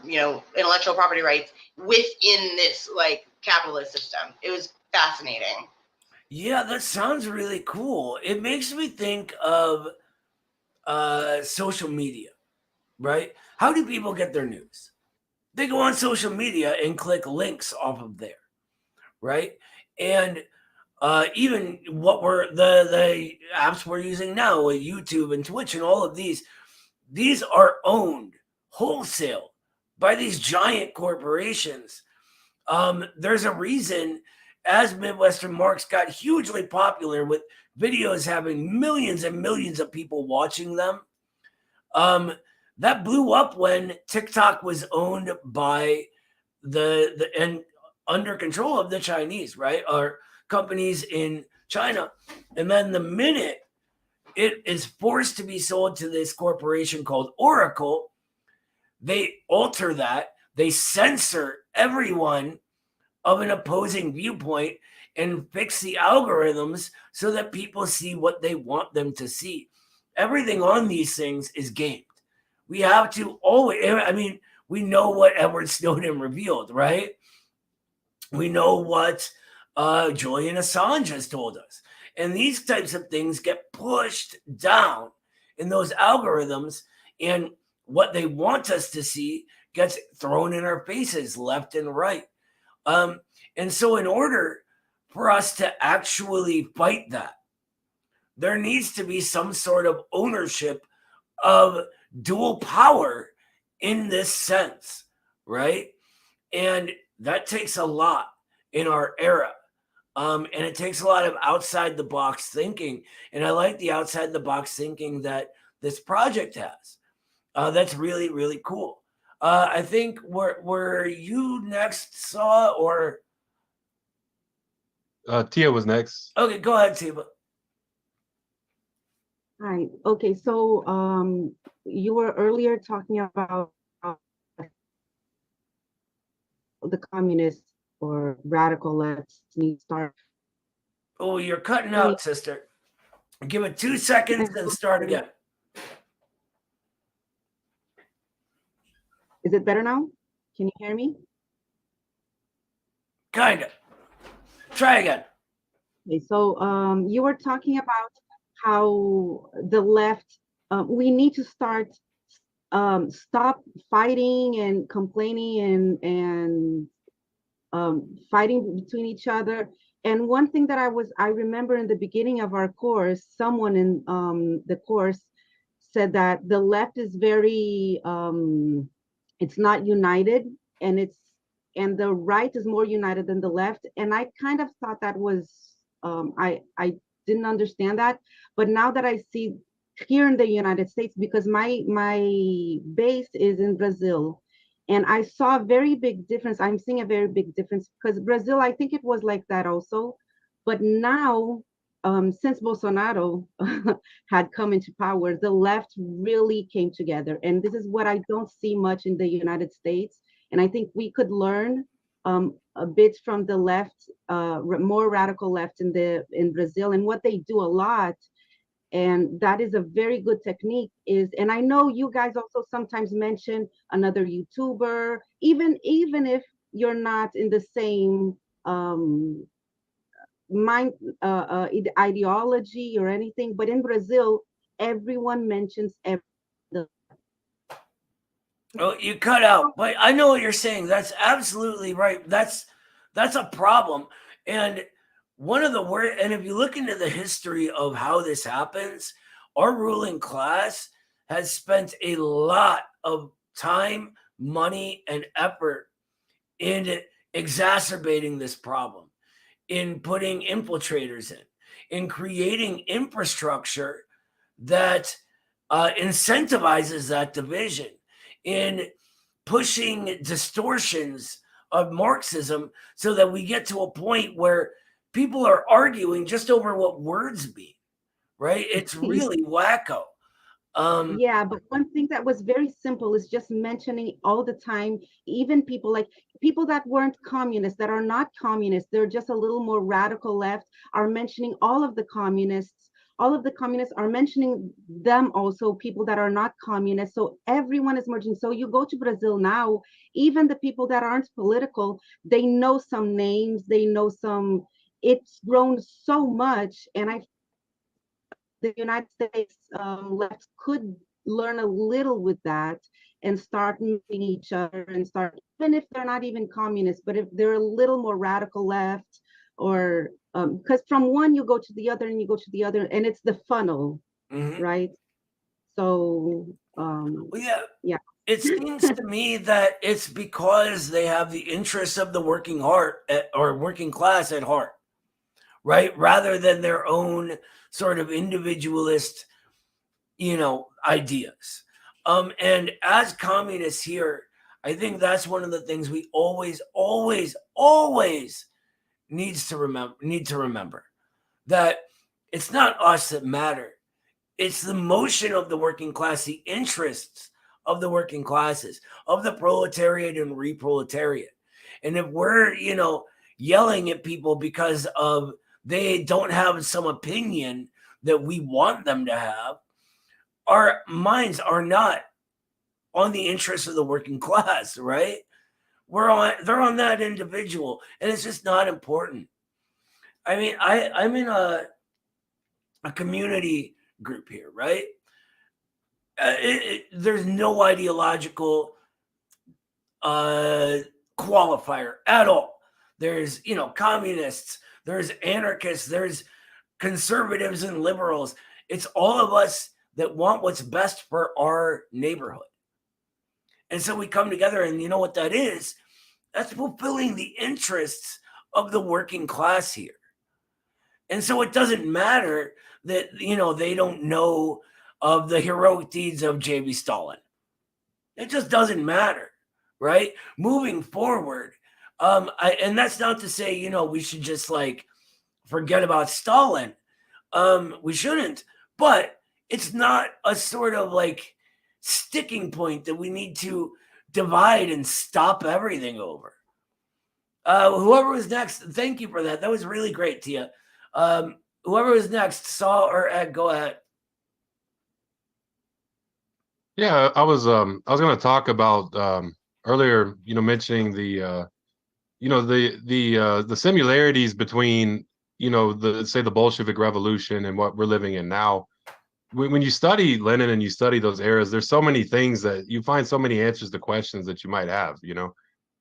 intellectual property rights within this like capitalist system. It was fascinating. Yeah, that sounds really cool. It makes me think of social media, right? How do people get their news? They go on social media and click links off of there, right? And even what we're the apps we're using now, with YouTube and Twitch and all of these are owned wholesale by these giant corporations. There's a reason, as Midwestern Marx got hugely popular with videos having millions and millions of people watching them, that blew up when TikTok was owned by and under control of the Chinese, right? Or companies in China. And then the minute it is forced to be sold to this corporation called Oracle, they alter that. They censor everyone of an opposing viewpoint and fix the algorithms so that people see what they want them to see. Everything on these things is gamed. We have to always, we know what Edward Snowden revealed, right? We know what Julian Assange has told us. And these types of things get pushed down in those algorithms, and what they want us to see gets thrown in our faces left and right. And so in order for us to actually fight that, there needs to be some sort of ownership of dual power in this sense, right? And that takes a lot in our era. And it takes a lot of outside the box thinking. And I like the outside the box thinking that this project has. That's really, really cool. I think were you next, Saw, or? Tia was next. Okay, go ahead, Tia. Hi. Okay, so you were earlier talking about the communists or radical lefts need to start. Oh, you're cutting out, sister. Give it 2 seconds and start again. Is it better now? Can you hear me? Kind of. Try again. Okay, so you were talking about how the left, we need to stop fighting and complaining and fighting between each other. And one thing that I remember in the beginning of our course, someone in the course said that the left is very, it's not united, and and the right is more united than the left. And I kind of thought that was, I didn't understand that, but now that I see here in the United States, because my base is in Brazil, and I saw a very big difference. I'm seeing a very big difference because Brazil, I think it was like that also. But now, since Bolsonaro had come into power, the left really came together. And this is what I don't see much in the United States. And I think we could learn a bit from the left, more radical left in Brazil. And what they do a lot, and that is a very good technique, is, and I know you guys also sometimes mention another YouTuber, even if you're not in the same mind ideology or anything, but in Brazil everyone mentions Oh, you cut out, but I know what you're saying. That's absolutely right. That's a problem. And one of the worst, and if you look into the history of how this happens, our ruling class has spent a lot of time, money, and effort in exacerbating this problem, in putting infiltrators in creating infrastructure that incentivizes that division, in pushing distortions of Marxism so that we get to a point where people are arguing just over what words mean, right? It's really wacko. Yeah, but one thing that was very simple is just mentioning all the time, even people like people that weren't communists, that are not communists, they're just a little more radical left, are mentioning all of the communists. All of the communists are mentioning them also, people that are not communists. So everyone is merging. So you go to Brazil now, even the people that aren't political, they know some names, they know some, it's grown so much. And I the United States left could learn a little with that and start meeting each other and start, even if they're not even communists, but if they're a little more radical left, or because from one you go to the other and you go to the other, and it's the funnel, right? So well, yeah. It seems to me that it's because they have the interests of the working heart or working class at heart, right? Rather than their own sort of individualist, ideas. And as communists here, I think that's one of the things we always, always, always need to remember, that it's not us that matter. It's the motion of the working class, the interests of the working classes, of the proletariat and re-proletariat. And if we're, yelling at people because of they don't have some opinion that we want them to have, our minds are not on the interests of the working class, right? They're on that individual, and it's just not important. I mean, I'm in a community group here, right? There's no ideological qualifier at all. There's, communists, there's anarchists, there's conservatives and liberals. It's all of us that want what's best for our neighborhood. And so we come together, and you know what that is? That's fulfilling the interests of the working class here. And so it doesn't matter that, they don't know of the heroic deeds of J.B. Stalin. It just doesn't matter, right? Moving forward, and that's not to say, we should just forget about Stalin. We shouldn't, but it's not a sort of sticking point that we need to divide and stop everything over. Whoever was next, thank you for that. That was really great, Tia. Whoever was next, Saul or Ed, go ahead. Yeah, I was going to talk about earlier, mentioning the the similarities between, say the Bolshevik Revolution and what we're living in now. When you study Lenin and you study those eras, there's so many things that you find so many answers to questions that you might have.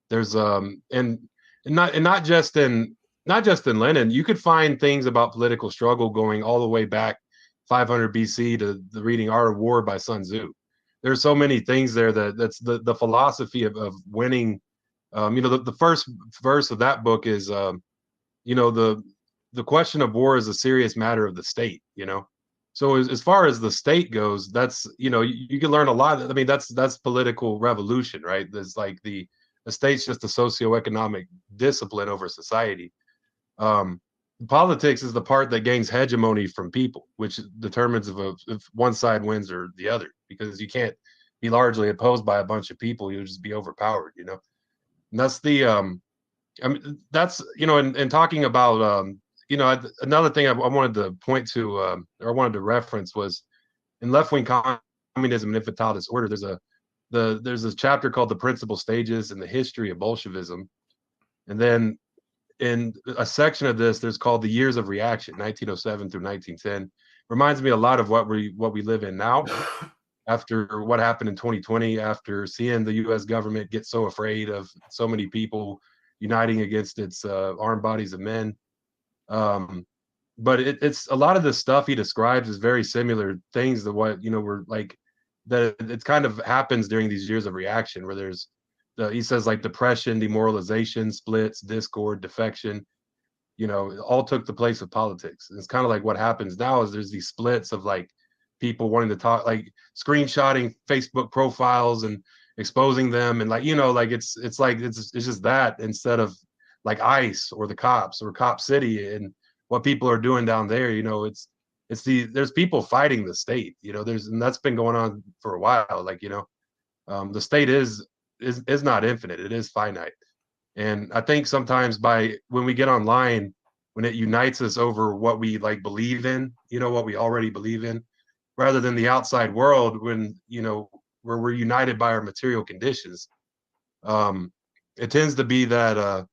There's not just in Lenin, you could find things about political struggle going all the way back 500 BC to the reading Art of War by Sun Tzu. There's so many things there that's the philosophy of winning. The first verse of that book is, the question of war is a serious matter of the state. So as far as the state goes, that's, you can learn a lot. I mean, that's political revolution, right? There's like the state's just a socioeconomic discipline over society. Politics is the part that gains hegemony from people, which determines if one side wins or the other, because you can't be largely opposed by a bunch of people. You'll just be overpowered, And that's the, I mean, that's, and talking about, another thing I wanted to point to, or I wanted to reference was in left-wing communism and infantile disorder, there's this chapter called The Principal Stages in the History of Bolshevism. And then in a section of this, there's called The Years of Reaction, 1907 through 1910. Reminds me a lot of what we live in now after what happened in 2020, after seeing the US government get so afraid of so many people uniting against its armed bodies of men. But it's a lot of the stuff he describes is very similar things to what, we're like, that it kind of happens during these years of reaction where there's he says like depression, demoralization, splits, discord, defection, all took the place of politics. And it's kind of like what happens now is there's these splits of like people wanting to talk, like screenshotting Facebook profiles and exposing them. And like, it's just that instead of like ICE or the cops or Cop City and what people are doing down there, there's people fighting the state, and that's been going on for a while. Like, the state is not infinite, it is finite. And I think sometimes when we get online, when it unites us over what we like believe in, what we already believe in, rather than the outside world, when, where we're united by our material conditions, it tends to be that,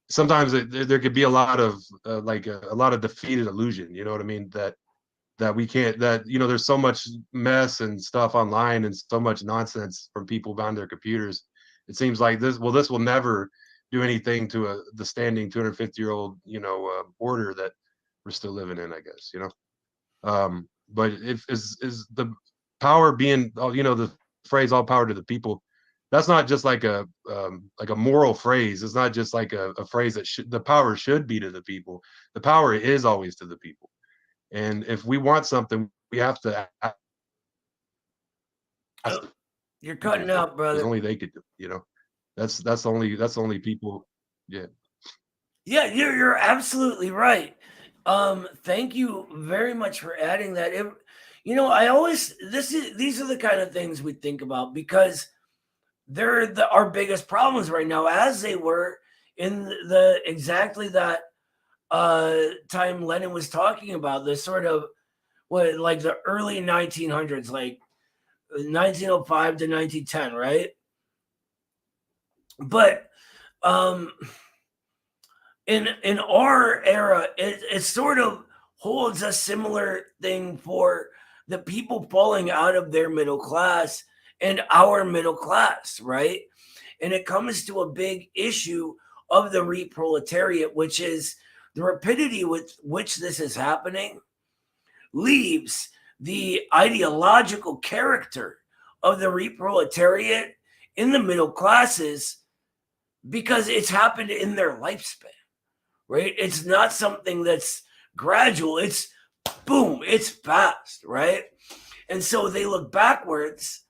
sometimes there could be a lot of a lot of defeated illusion, you know what I mean? That we can't, there's so much mess and stuff online and so much nonsense from people behind their computers. It seems like this will never do anything to the standing 250-year-old, order that we're still living in, I guess, but is the power being, the phrase "all power to the people," that's not just like a moral phrase. It's not just like a phrase that the power should be to the people. The power is always to the people. And if we want something, we have to ask. You're cutting out, brother. Only they could do, that's only people. Yeah. Yeah, you're absolutely right. Thank you very much for adding that. These are the kind of things we think about because they're our biggest problems right now, as they were in exactly that time Lenin was talking about, this sort of like the early 1900s, like 1905 to 1910, right? But in our era, it sort of holds a similar thing for the people falling out of their middle class and our middle class, right? And it comes to a big issue of the re-proletariat, which is the rapidity with which this is happening leaves the ideological character of the re-proletariat in the middle classes because it's happened in their lifespan, right? It's not something that's gradual. It's boom, it's fast, right? And so they look backwards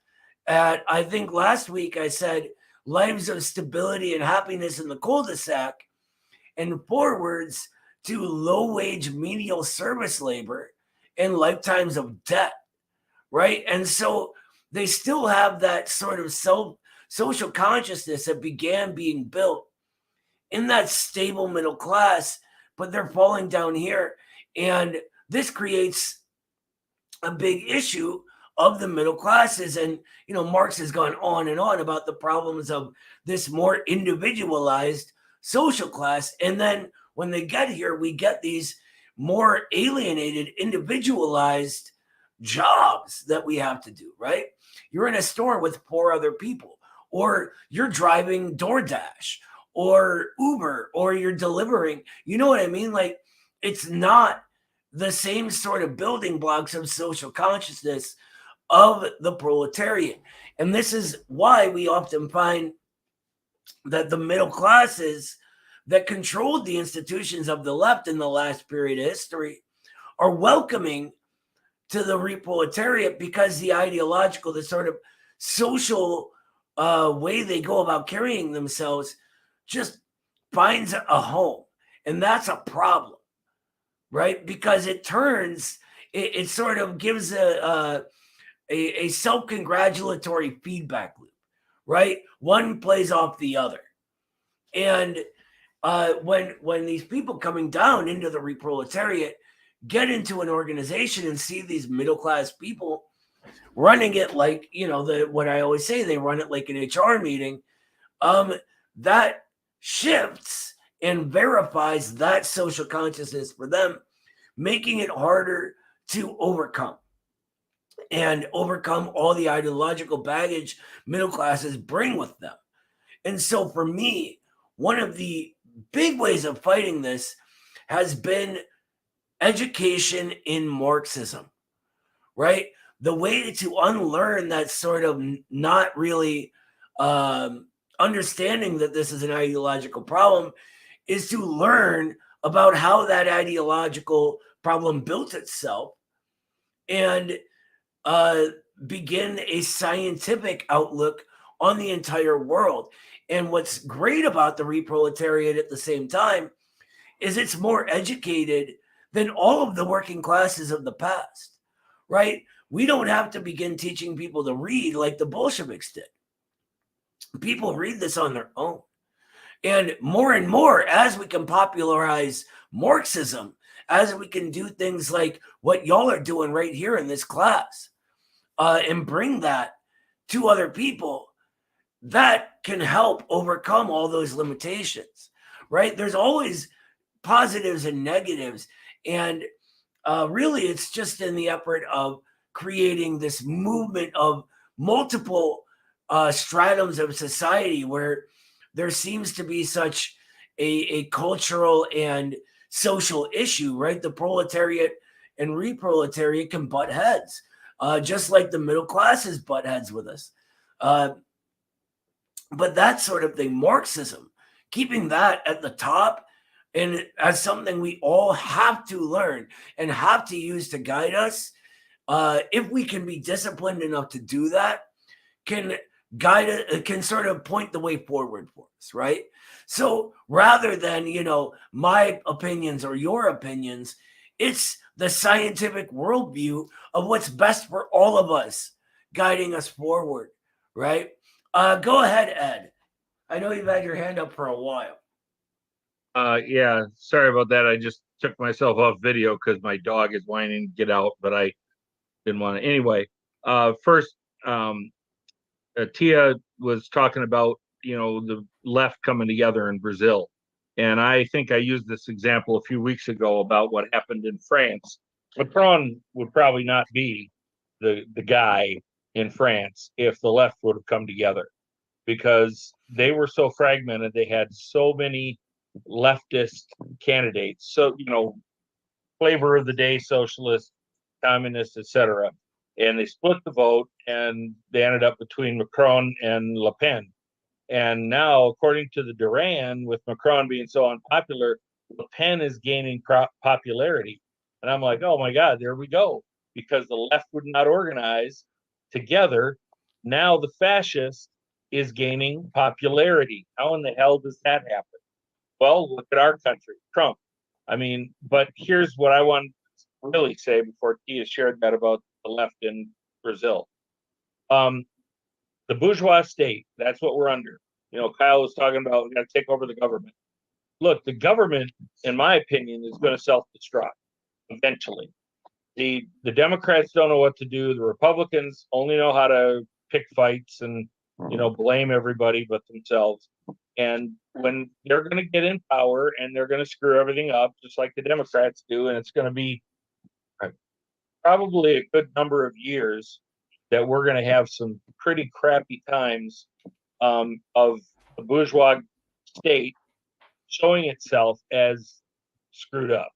at, I think last week I said, lives of stability and happiness in the cul-de-sac, and forwards to low-wage menial service labor and lifetimes of debt, right? And so they still have that sort of social consciousness that began being built in that stable middle class, but they're falling down here. And this creates a big issue of the middle classes. And, Marx has gone on and on about the problems of this more individualized social class. And then when they get here, we get these more alienated, individualized jobs that we have to do, right? You're in a store with 4 other people, or you're driving DoorDash or Uber, or you're delivering. You know what I mean? Like, it's not the same sort of building blocks of social consciousness of the proletariat. And this is why we often find that the middle classes that controlled the institutions of the left in the last period of history are welcoming to the re-proletariat, because the ideological, the sort of social way they go about carrying themselves just finds a home. And that's a problem, right? Because it turns, it sort of gives a self-congratulatory feedback loop, right? One plays off the other. And when these people coming down into the re-proletariat get into an organization and see these middle-class people running it like, what I always say, they run it like an HR meeting, that shifts and verifies that social consciousness for them, making it harder to overcome all the ideological baggage middle classes bring with them. And so for me, one of the big ways of fighting this has been education in Marxism, right? The way to unlearn that sort of not really understanding that this is an ideological problem is to learn about how that ideological problem built itself and begin a scientific outlook on the entire world. And what's great about the re-proletariat at the same time is it's more educated than all of the working classes of the past, right? We don't have to begin teaching people to read like the Bolsheviks did. People read this on their own. And more, as we can popularize Marxism, as we can do things like what y'all are doing right here in this class, and bring that to other people, that can help overcome all those limitations, right? There's always positives and negatives. And really, it's just in the effort of creating this movement of multiple stratums of society where there seems to be such a cultural and social issue, right? The proletariat and re-proletariat can butt heads, just like the middle classes butt heads with us. But that sort of thing, Marxism, keeping that at the top and as something we all have to learn and have to use to guide us, if we can be disciplined enough to do that, can guide it, can sort of point the way forward for us, right? So rather than, my opinions or your opinions, it's the scientific worldview of what's best for all of us guiding us forward, right? Go ahead, Ed. I know you've had your hand up for a while. Yeah, sorry about that. I just took myself off video because my dog is whining to get out, but I didn't want to. Anyway, first, Tia was talking about, the left coming together in Brazil. And I think I used this example a few weeks ago about what happened in France. Macron would probably not be the guy in France if the left would have come together, because they were so fragmented. They had so many leftist candidates. So, flavor of the day, socialist, communist, etc. And they split the vote, and they ended up between Macron and Le Pen. And now, according to the Duran, with Macron being so unpopular, Le Pen is gaining popularity. And I'm like, oh my God, there we go. Because the left would not organize together. Now the fascist is gaining popularity. How in the hell does that happen? Well, look at our country, Trump. I mean, but here's what I want to really say before Tia shared that about the left in Brazil. The bourgeois state, that's what we're under. Kyle was talking about we got to take over the government. Look, the government, in my opinion, is going to self-destruct eventually. The Democrats don't know what to do. The Republicans only know how to pick fights and blame everybody but themselves. And when they're going to get in power and they're going to screw everything up, just like the Democrats do, and it's going to be probably a good number of years that we're going to have some pretty crappy times of the bourgeois state showing itself as screwed up.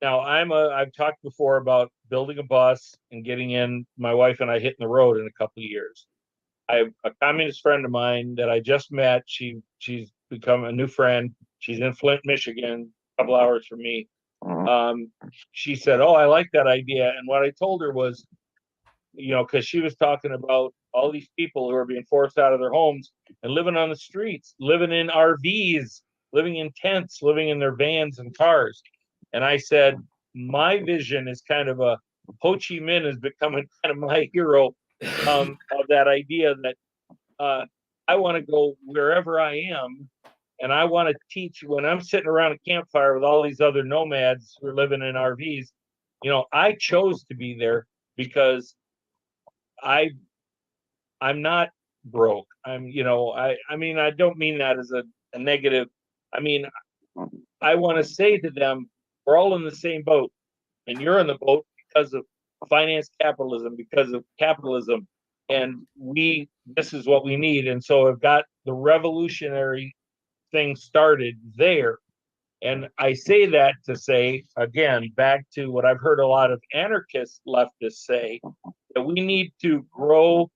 Now, I've talked before about building a bus and getting in, my wife and I hitting the road in a couple of years. I have a communist friend of mine that I just met. She's become a new friend. She's in Flint, Michigan, a couple hours from me. She said, "Oh, I like that idea." And what I told her was, because she was talking about all these people who are being forced out of their homes and living on the streets, living in RVs, living in tents, living in their vans and cars. And I said, my vision is kind of Ho Chi Minh is becoming kind of my hero of that idea that I want to go wherever I am. And I want to teach when I'm sitting around a campfire with all these other nomads who are living in RVs. I chose to be there because I'm not broke. I mean, I don't mean that as a negative. I mean, I want to say to them, we're all in the same boat, and you're in the boat because of finance capitalism, because of capitalism, and this is what we need. And so I've got the revolutionary thing started there. And I say that to say, again, back to what I've heard a lot of anarchist leftists say, that we need to grow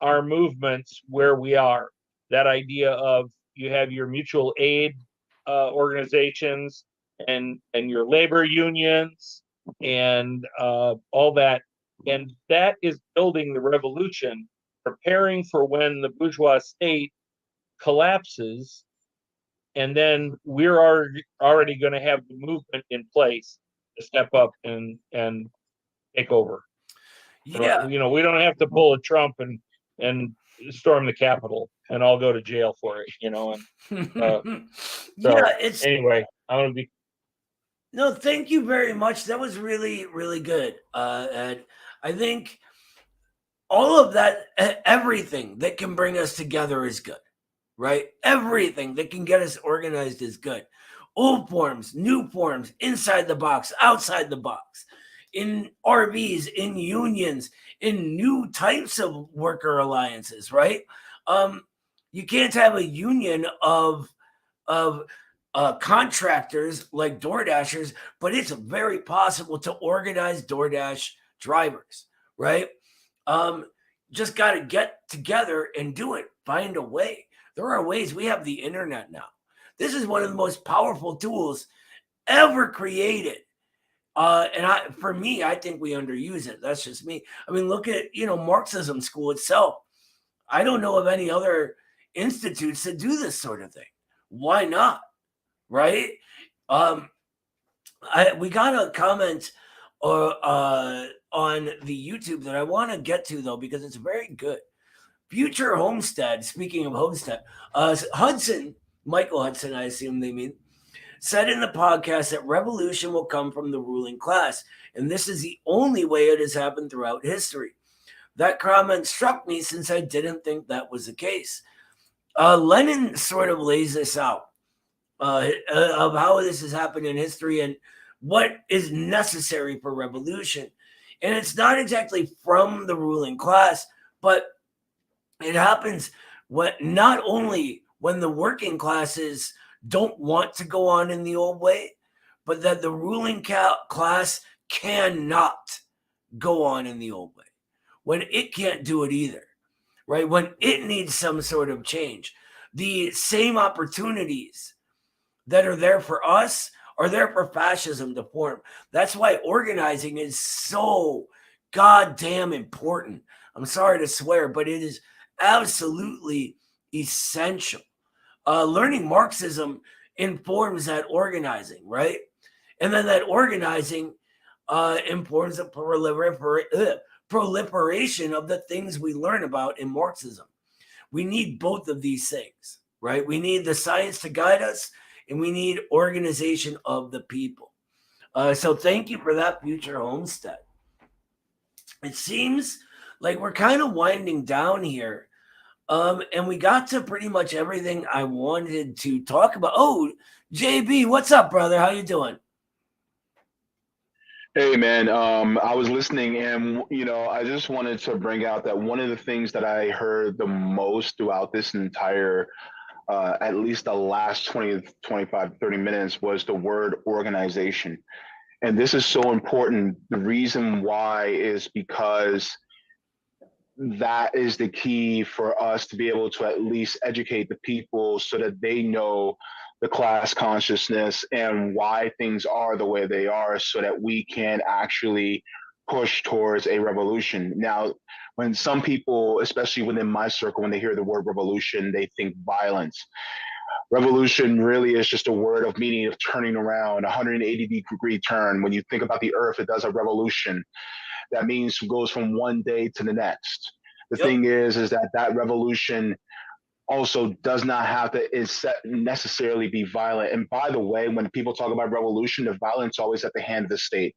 our movements where we are. That idea of you have your mutual aid organizations and your labor unions and all that. And that is building the revolution, preparing for when the bourgeois state collapses. And then we're already going to have the movement in place to step up and take over. Yeah. We don't have to pull a Trump and storm the Capitol and all go to jail for it, And anyway, I'm gonna be. No, thank you very much. That was really, really good. And I think all of that, everything that can bring us together is good, right? Everything that can get us organized is good. Old forms, new forms, inside the box, outside the box, in RVs, in unions, in new types of worker alliances, right? You can't have a union of contractors like DoorDashers, but it's very possible to organize DoorDash drivers, right? Just got to get together and do it. Find a way. There are ways. We have the internet now. This is one of the most powerful tools ever created. For me, I think we underuse it. That's just me. I mean, look at, Marxism school itself. I don't know of any other institutes that do this sort of thing. Why not? Right? We got a comment on the YouTube that I want to get to, though, because it's very good. Future Homestead, speaking of Homestead, Michael Hudson, I assume they mean, said in the podcast that revolution will come from the ruling class, and this is the only way it has happened throughout history. That comment struck me since I didn't think that was the case. Lenin sort of lays this out of how this has happened in history and what is necessary for revolution. And it's not exactly from the ruling class, but it happens not only when the working classes don't want to go on in the old way, but that the ruling class cannot go on in the old way, when it can't do it either, right? When it needs some sort of change. The same opportunities that are there for us are there for fascism to form. That's why organizing is so goddamn important. I'm sorry to swear, but it is absolutely essential. Learning Marxism informs that organizing, right? And then that organizing informs the proliferation of the things we learn about in Marxism. We need both of these things, right? We need the science to guide us, and we need organization of the people. So thank you for that, Future Homestead. It seems like we're kind of winding down here. And we got to pretty much everything I wanted to talk about. Oh, JB, what's up, brother? How you doing? Hey man, I was listening and I just wanted to bring out that one of the things that I heard the most throughout this entire at least the last 20, 25, 30 minutes was the word organization. And this is so important. The reason why is because that is the key for us to be able to at least educate the people so that they know the class consciousness and why things are the way they are so that we can actually push towards a revolution. Now, when some people, especially within my circle, when they hear the word revolution, they think violence. Revolution really is just a word of meaning of turning around, 180-degree turn. When you think about the earth, it does a revolution. That means it goes from one day to the next. The Yep. thing is that that revolution also does not have to necessarily be violent. And by the way, when people talk about revolution, the violence is always at the hand of the state.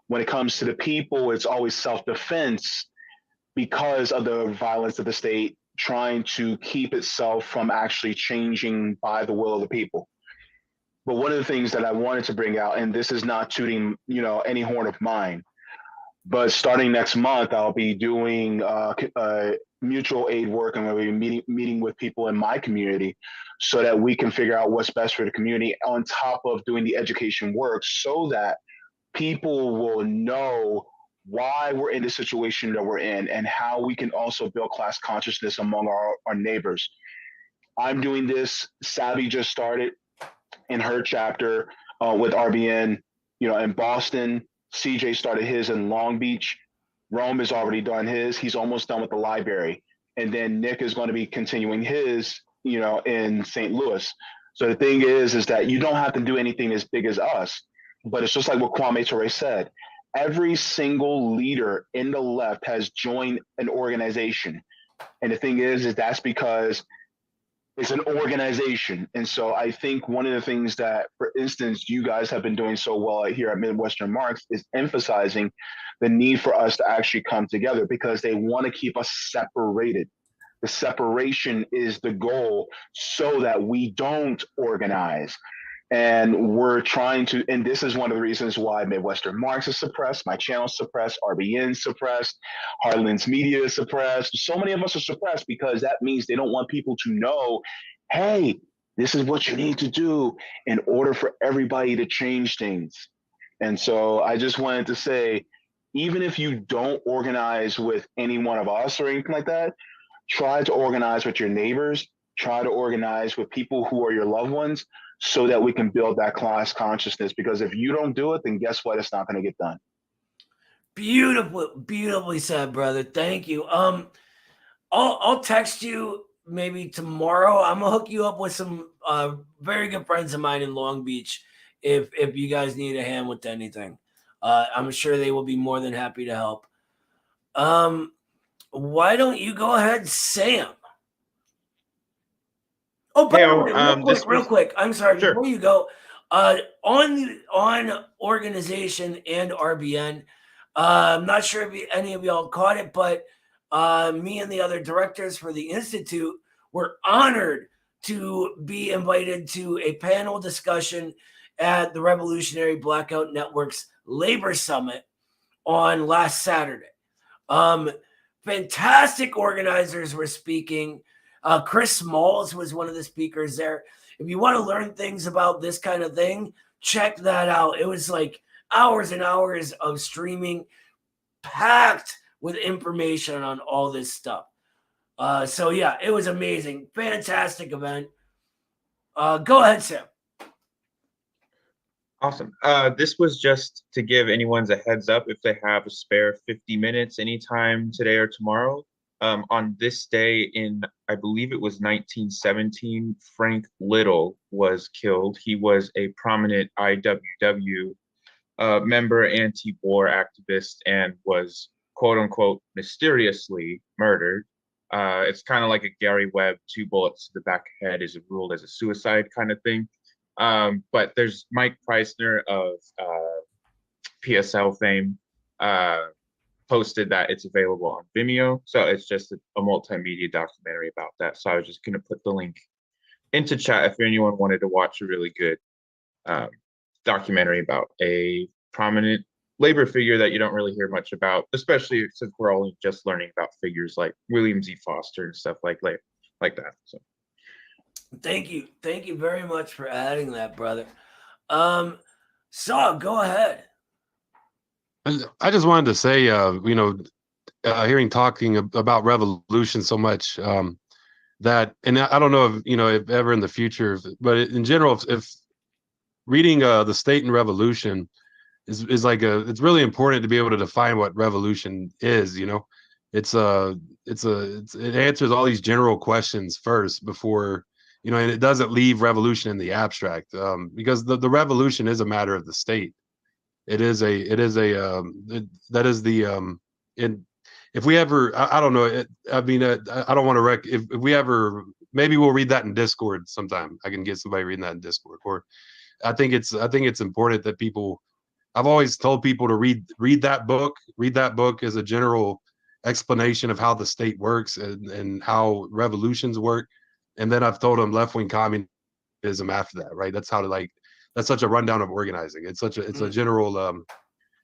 When it comes to the people, it's always self-defense because of the violence of the state trying to keep itself from actually changing by the will of the people. But one of the things that I wanted to bring out, and this is not tooting, any horn of mine, but starting next month, I'll be doing mutual aid work. I'm going to be meeting with people in my community so that we can figure out what's best for the community on top of doing the education work so that people will know why we're in the situation that we're in and how we can also build class consciousness among our neighbors. I'm doing this. Savvy just started in her chapter with RBN, in Boston. CJ started his in Long Beach. Rome has already done his. He's almost done with the library. And then Nick is going to be continuing his, in St. Louis. So the thing is that you don't have to do anything as big as us. But it's just like what Kwame Ture said. Every single leader in the left has joined an organization. And the thing is that's because it's an organization. And so I think one of the things that, for instance, you guys have been doing so well here at Midwestern Marx is emphasizing the need for us to actually come together because they want to keep us separated. The separation is the goal so that we don't organize. And we're trying to, and this is one of the reasons why Midwestern Marx is suppressed, my channel is suppressed, RBN is suppressed, Harlan's media is suppressed. So many of us are suppressed because that means they don't want people to know, hey, this is what you need to do in order for everybody to change things. And so I just wanted to say, even if you don't organize with any one of us or anything like that, try to organize with your neighbors, try to organize with people who are your loved ones, so that we can build that class consciousness. Because if you don't do it, then guess what? It's not going to get done. Beautifully said, brother. Thank you. I'll text you maybe tomorrow. I'm gonna hook you up with some very good friends of mine in Long Beach if you guys need a hand with anything. I'm sure they will be more than happy to help. Why don't you go ahead, Sam? Oh, by the way, real quick. I'm sorry. Sure. Before you go, on organization and RBN, I'm not sure if any of y'all caught it, but me and the other directors for the Institute were honored to be invited to a panel discussion at the Revolutionary Blackout Network's Labor Summit on last Saturday. Fantastic organizers were speaking. Chris Smalls was one of the speakers there. If you want to learn things about this kind of thing, check that out. It was like hours and hours of streaming, packed with information on all this stuff. So yeah, it was amazing. Fantastic event. Go ahead, Sam. Awesome. This was just to give anyone's a heads up if they have a spare 50 minutes anytime today or tomorrow. On this day in, I believe it was 1917, Frank Little was killed. He was a prominent IWW member, anti-war activist, and was quote unquote mysteriously murdered. It's kind of like a Gary Webb, 2 bullets to the back of the head is ruled as a suicide kind of thing. But there's Mike Preissner of PSL fame. posted that it's available on Vimeo. So it's just a multimedia documentary about that. So I was just going to put the link into chat if anyone wanted to watch a really good documentary about a prominent labor figure that you don't really hear much about, especially since we're only just learning about figures like William Z. Foster and stuff like that. So Thank you very much for adding that, brother. Saw, go ahead. I just wanted to say, hearing talking about revolution so much, that, and I don't know if ever in the future, but in general, if reading the State and Revolution is like it's really important to be able to define what revolution is. It answers all these general questions first before, and it doesn't leave revolution in the abstract, because the revolution is a matter of the state. That is if we ever, I don't know, I don't want to if we ever, maybe we'll read that in Discord sometime. I can get somebody reading that in Discord. Or I think it's important that people, I've always told people to read that book. Read that book as a general explanation of how the state works and how revolutions work. And then I've told them left-wing communism after that, right? That's such a rundown of organizing. It's a general,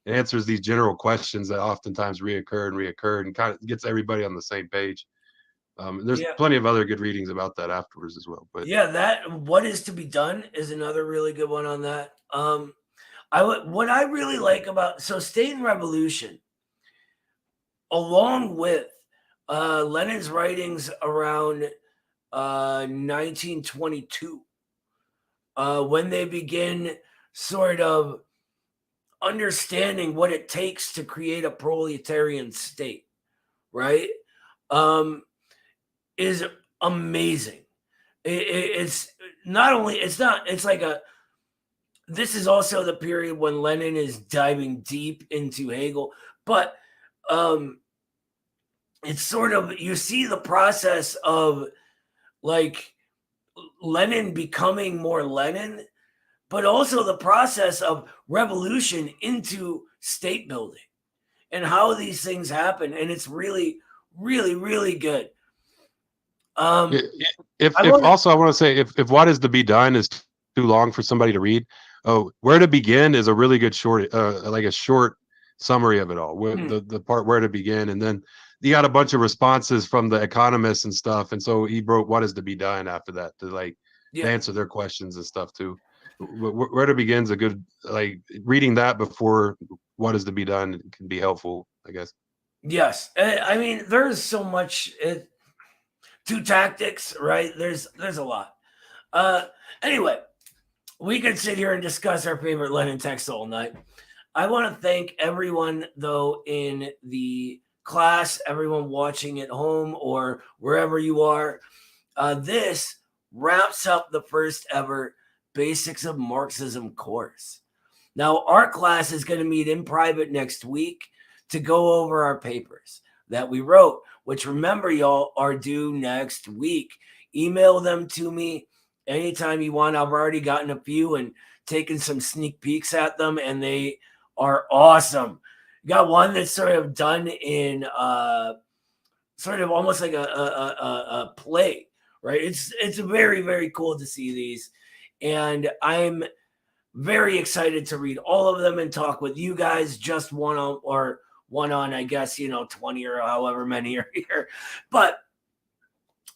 it answers these general questions that oftentimes reoccur and kind of gets everybody on the same page. There's plenty of other good readings about that afterwards as well. But yeah, that What Is to Be Done is another really good one on that. What I really like about State and Revolution, along with Lenin's writings around 1922, when they begin sort of understanding what it takes to create a proletarian state, right? Is amazing. It's not only, it's like this is also the period when Lenin is diving deep into Hegel, but it's sort of, you see the process of like Lenin becoming more Lenin, but also the process of revolution into state building and how these things happen. And it's really, really, really good. I want to say, if What Is to Be Done is too long for somebody to read, Where to Begin is a really good short, like a short summary of it all. The part Where to Begin, and then you got a bunch of responses from the economists and stuff, and so he wrote What Is to Be Done after that to answer their questions and stuff too. Where to Begin's a good, reading that before What Is to Be Done can be helpful, I guess. Yes, I mean, there's so much. Two tactics, right? There's a lot. Anyway, we could sit here and discuss our favorite Lenin text all night. I want to thank everyone, though, in the class, everyone watching at home or wherever you are. This wraps up the first ever Basics of Marxism course. Now, our class is going to meet in private next week to go over our papers that we wrote, which, remember, y'all, are due next week. Email them to me anytime you want. I've already gotten a few and taken some sneak peeks at them, and they are awesome. Got one that's sort of done in sort of almost like a play, right? It's very, very cool to see these, and I'm very excited to read all of them and talk with you guys, just one on, I guess, 20 or however many are here. But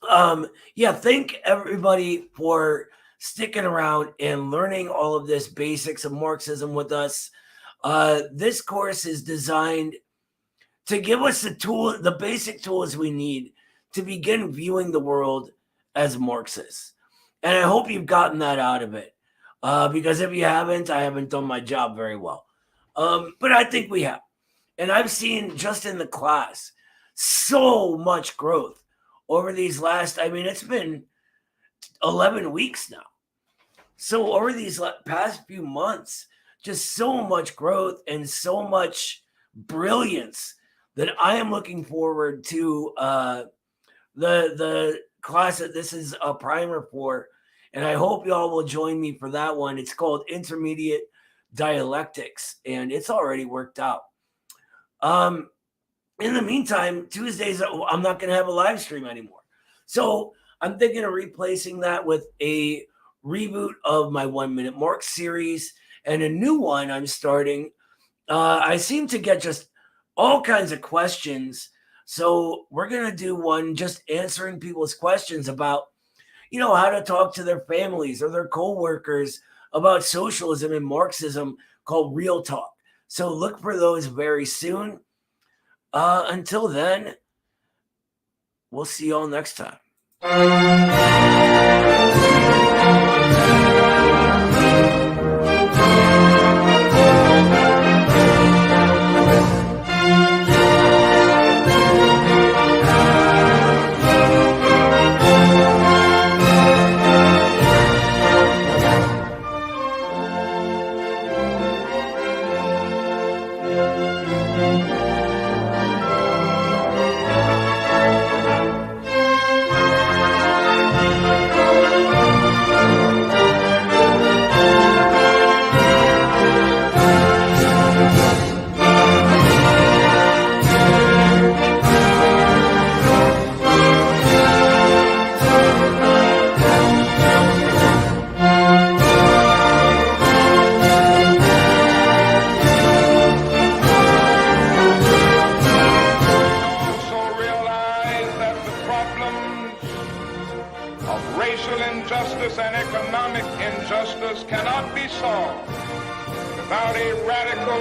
thank everybody for sticking around and learning all of this basics of Marxism with us. This course is designed to give us the basic tools we need to begin viewing the world as Marxists. And I hope you've gotten that out of it. Because if you haven't, I haven't done my job very well. But I think we have. And I've seen just in the class so much growth over these it's been 11 weeks now. So over these past few months, just so much growth and so much brilliance that I am looking forward to the class that this is a primer for. And I hope y'all will join me for that one. It's called Intermediate Dialectics, and it's already worked out. in the meantime, Tuesdays, I'm not going to have a live stream anymore. So I'm thinking of replacing that with a reboot of my 1 Minute Marx series and a new one I'm starting. I seem to get just all kinds of questions. So we're going to do one just answering people's questions about, how to talk to their families or their coworkers about socialism and Marxism, called Real Talk. So look for those very soon. Until then, we'll see you all next time. And economic injustice cannot be solved without a radical